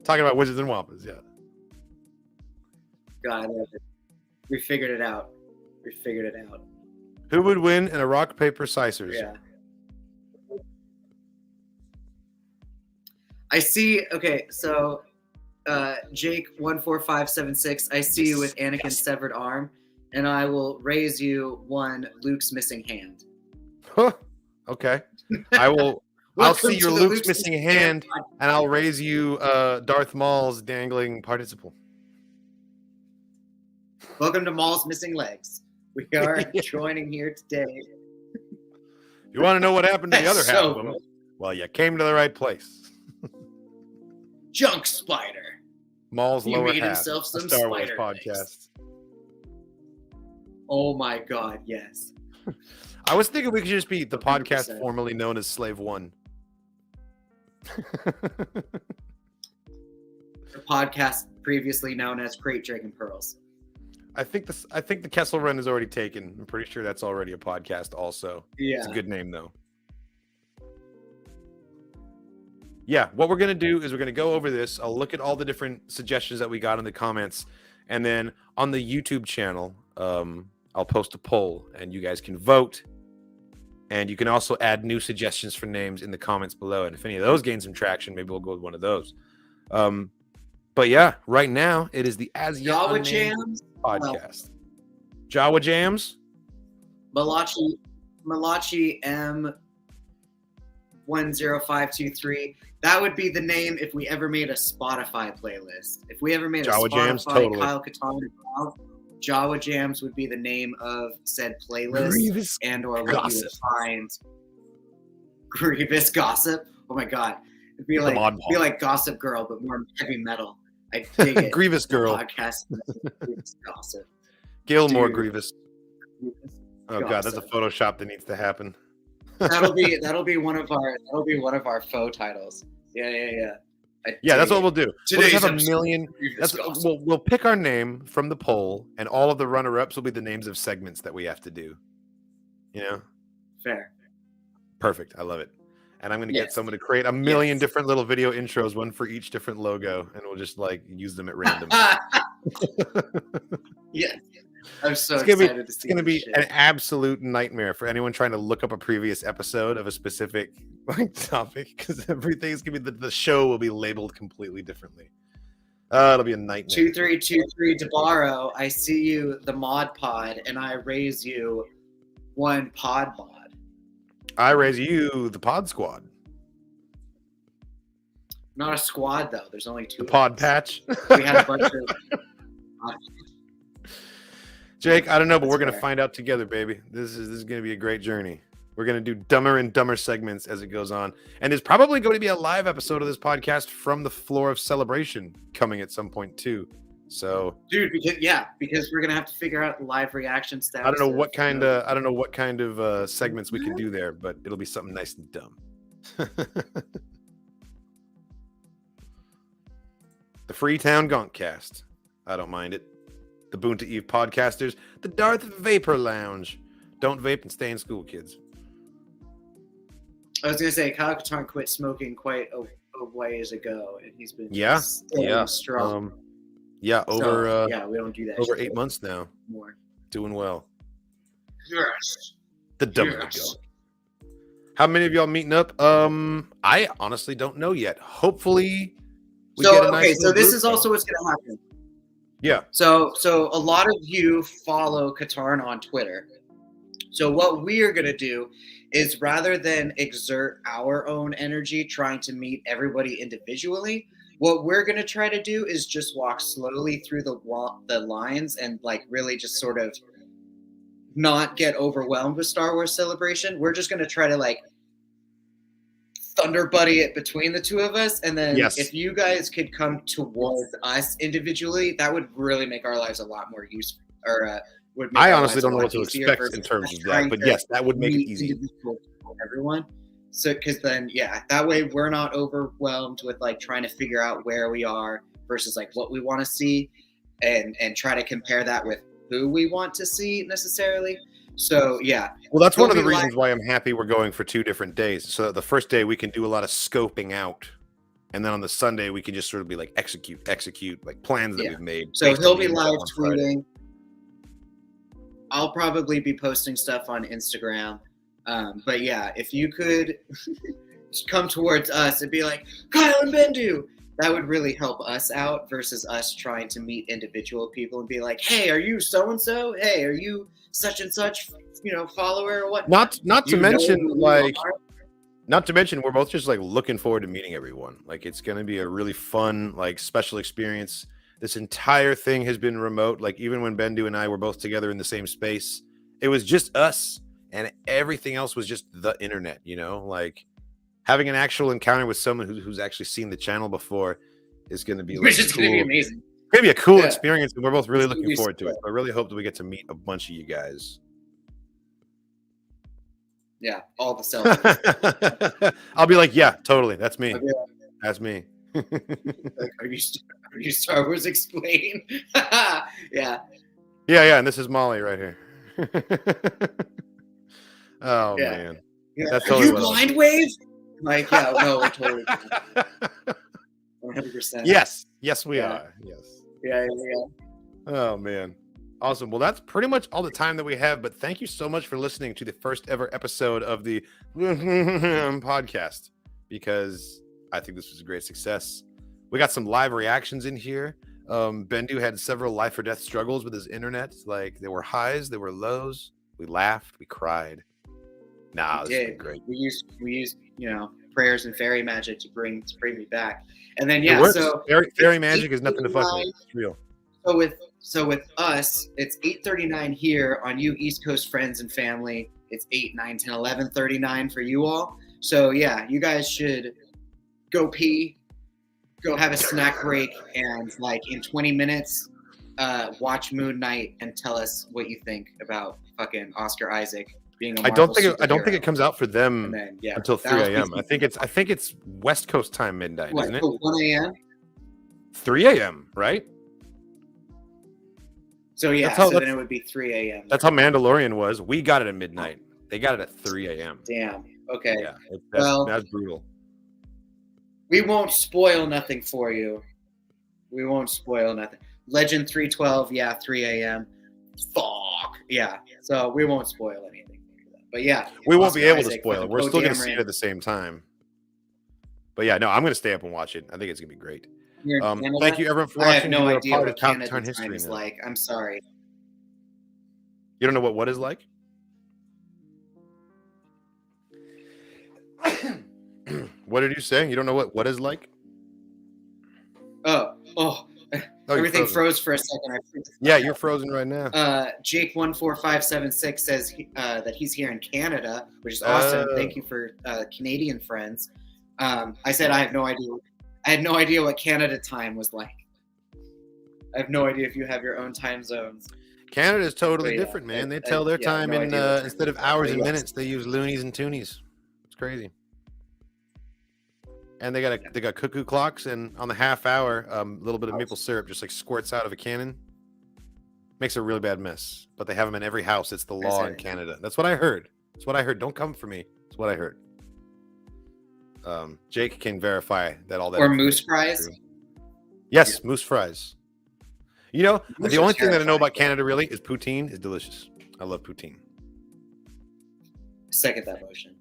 Speaker 1: Talking about Wizards and Wampas, yeah.
Speaker 2: God, we figured it out.
Speaker 1: Who would win in a rock, paper, scissors?
Speaker 2: Yeah. I see. Okay, so Jake 14576. I see you with Anakin's severed arm, and I will raise you one Luke's missing hand.
Speaker 1: Huh. Okay. I will. I'll see your Luke's missing hand, and I'll raise you Darth Maul's dangling participle.
Speaker 2: Welcome to Maul's missing legs. We are joining here today.
Speaker 1: You want to know what happened to the other half of them? Well, you came to the right place.
Speaker 2: Junk Spider.
Speaker 1: Maul's lower half.
Speaker 2: Himself some
Speaker 1: Star Wars
Speaker 2: podcast.
Speaker 1: Legs.
Speaker 2: Oh my God! Yes.
Speaker 1: I was thinking we could just be the podcast 100%. Formerly known as Slave One.
Speaker 2: The podcast previously known as Crate Dragon Pearls.
Speaker 1: I think the Kessel Run is already taken. I'm pretty sure that's already a podcast also.
Speaker 2: Yeah.
Speaker 1: It's a good name though. Yeah, what we're going to do is we're going to go over this. I'll look at all the different suggestions that we got in the comments, and then on the YouTube channel, I'll post a poll and you guys can vote. And you can also add new suggestions for names in the comments below. And if any of those gain some traction, maybe we'll go with one of those. But yeah, right now it is the as-yet-unnamed podcast. Jawa Jams?
Speaker 2: Malachi M10523. That would be the name if we ever made a Spotify playlist. If we ever made
Speaker 1: Jawa
Speaker 2: a Spotify
Speaker 1: Jams, totally.
Speaker 2: Kyle Katana, Jawa Jams would be the name of said playlist.
Speaker 1: Grievous
Speaker 2: and/or what
Speaker 1: Gossip.
Speaker 2: you would find. Grievous Gossip. Oh my God, it'd be like Gossip Girl, but more heavy metal. I dig it.
Speaker 1: Grievous Girl.
Speaker 2: Podcast. Grievous Gossip.
Speaker 1: Gilmore
Speaker 2: Dude.
Speaker 1: Grievous. Oh God, that's a Photoshop that needs to happen.
Speaker 2: that'll be one of our faux titles. Yeah.
Speaker 1: Yeah, that's what we'll do. We'll just have a
Speaker 2: Today's
Speaker 1: million.
Speaker 2: episode.
Speaker 1: We'll pick our name from the poll, and all of the runner-ups will be the names of segments that we have to do. You know?
Speaker 2: Fair.
Speaker 1: Perfect. I love it. And I'm going to get someone to create a million different little video intros, one for each different logo, and we'll just use them at random.
Speaker 2: Yes. I'm so excited to see
Speaker 1: It's going to be an absolute nightmare for anyone trying to look up a previous episode of a specific topic, because everything's going to be the show will be labeled completely differently. It'll be a nightmare.
Speaker 2: 2323 DeBarro, I see you, the Mod Pod, and I raise you one Pod Mod.
Speaker 1: I raise you the Pod Squad.
Speaker 2: Not a squad though. There's only 2.
Speaker 1: The Pod Patch.
Speaker 2: We had a bunch of.
Speaker 1: Jake, I don't know, but we're gonna find out together, baby. This is gonna be a great journey. We're gonna do dumber and dumber segments as it goes on, and there's probably going to be a live episode of this podcast from the floor of Celebration coming at some point too. So,
Speaker 2: dude, because we're gonna have to figure out live reaction stuff.
Speaker 1: I don't know what kind of segments we can do there, but it'll be something nice and dumb. The Freetown Gonkcast. I don't mind it. The Boon to Eve Podcasters. The Darth Vapor Lounge. Don't vape and stay in school, kids.
Speaker 2: I was gonna say Kyle Katarn quit smoking quite a ways ago, and he's been strong.
Speaker 1: We
Speaker 2: don't do that.
Speaker 1: Over 8 months now.
Speaker 2: More.
Speaker 1: Doing well.
Speaker 2: Yes.
Speaker 1: The dumber go. How many of y'all meeting up? I honestly don't know yet. Hopefully,
Speaker 2: so this is also what's gonna happen.
Speaker 1: Yeah.
Speaker 2: So a lot of you follow Katarn on Twitter. So what we are gonna do is, rather than exert our own energy trying to meet everybody individually, what we're going to try to do is just walk slowly through the lines and like really just sort of not get overwhelmed with Star Wars Celebration. We're just going to try to like thunder buddy it between the two of us. And then if you guys could come towards us individually, that would really make our lives a lot more useful. I
Speaker 1: honestly don't know what to expect in terms of that, but yes, that would make it easy.
Speaker 2: Everyone. So, because then, that way we're not overwhelmed with like trying to figure out where we are versus like what we want to see, and try to compare that with who we want to see necessarily. So
Speaker 1: well, that's one of the reasons why I'm happy we're going for 2 different days. So the first day we can do a lot of scoping out, and then on the Sunday we can just sort of be like execute like plans that we've made.
Speaker 2: So he'll be live tweeting. I'll probably be posting stuff on Instagram. But if you could come towards us and be like, Kyle and Bendu, that would really help us out versus us trying to meet individual people and be like, hey, are you so-and-so? Hey, are you such and such, follower or what?
Speaker 1: Not to mention we're both just like looking forward to meeting everyone. Like, it's going to be a really fun, like, special experience. This entire thing has been remote. Like, even when Bendu and I were both together in the same space, it was just us. And everything else was just the internet, like having an actual encounter with someone who's actually seen the channel before is going to be like
Speaker 2: going to be amazing.
Speaker 1: It's going to be a cool experience, and we're both really looking forward to it. I really hope that we get to meet a bunch of you guys.
Speaker 2: Yeah, all the selfies.
Speaker 1: I'll be like, yeah, totally. That's me. That's me.
Speaker 2: Like, are you Star Wars Explain? Yeah.
Speaker 1: And this is Molly right here. Oh man,
Speaker 2: that's totally. Are you Blind Wave? Like, no, we're totally 100%.
Speaker 1: Yes, we are. Yes.
Speaker 2: Yeah.
Speaker 1: Oh man, awesome. Well, that's pretty much all the time that we have. But thank you so much for listening to the first ever episode of the podcast, because I think this was a great success. We got some live reactions in here. Bendu had several life or death struggles with his internet. Like, there were highs, there were lows. We laughed, we cried. This is great.
Speaker 2: We used prayers and fairy magic to bring me back. And then
Speaker 1: so fairy magic is nothing to fuck with. It's real.
Speaker 2: So with us, it's 8:39 here. On you East Coast friends and family, it's 8, 9, 10, 11:39 for you all. So you guys should go pee, go have a snack break, and like in 20 minutes, watch Moon Knight and tell us what you think about fucking Oscar Isaac being a Marvel
Speaker 1: I don't think it comes out for them until 3 a.m. I think it's West Coast time midnight, isn't it?
Speaker 2: 1 a.m.
Speaker 1: 3 a.m. right?
Speaker 2: So then it would be 3 a.m.
Speaker 1: That's how Mandalorian was. We got it at midnight. They got it at 3 a.m.
Speaker 2: Damn. Okay.
Speaker 1: Yeah. That's brutal.
Speaker 2: We won't spoil nothing for you. We won't spoil nothing. Legend 312, 3 a.m. Fuck. Yeah. So we won't spoil anything. But
Speaker 1: we won't be able to spoil it. We're still going to see it at the same time. But I'm going to stay up and watch it. I think it's going to be great. Thank you, everyone, for watching.
Speaker 2: I have no idea what Canada time is like. I'm sorry.
Speaker 1: You don't know what is like? What did you say? You don't know what is like?
Speaker 2: Everything froze for a second.
Speaker 1: Yeah, you're frozen right now.
Speaker 2: Jake14576 says that he's here in Canada, which is awesome. Thank you for Canadian friends. I said I have no idea. I had no idea what Canada time was like. I have no idea if you have your own time zones.
Speaker 1: Canada is totally different, man. They tell their time in instead of hours and minutes, they use loonies and toonies. It's crazy. And they got cuckoo clocks, and on the half hour, a little bit of maple syrup just like squirts out of a cannon. Makes a really bad mess. But they have them in every house. It's the law in Canada. That's what I heard. That's what I heard. Don't come for me. That's what I heard. Jake can verify that all that.
Speaker 2: Or moose fries.
Speaker 1: Yes, moose fries. You know, the only thing that I know about Canada really is poutine is delicious. I love poutine.
Speaker 2: Second that motion.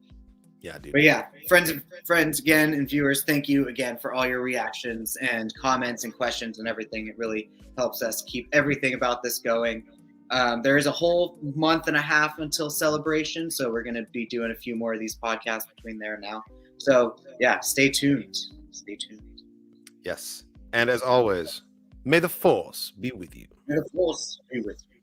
Speaker 1: Yeah, dude.
Speaker 2: But yeah, friends again, and viewers, thank you again for all your reactions and comments and questions and everything. It really helps us keep everything about this going. There is a whole month and a half until Celebration, so we're going to be doing a few more of these podcasts between there and now. So yeah, stay tuned. Stay tuned.
Speaker 1: Yes. And as always, may the Force be with you.
Speaker 2: May the Force be with you.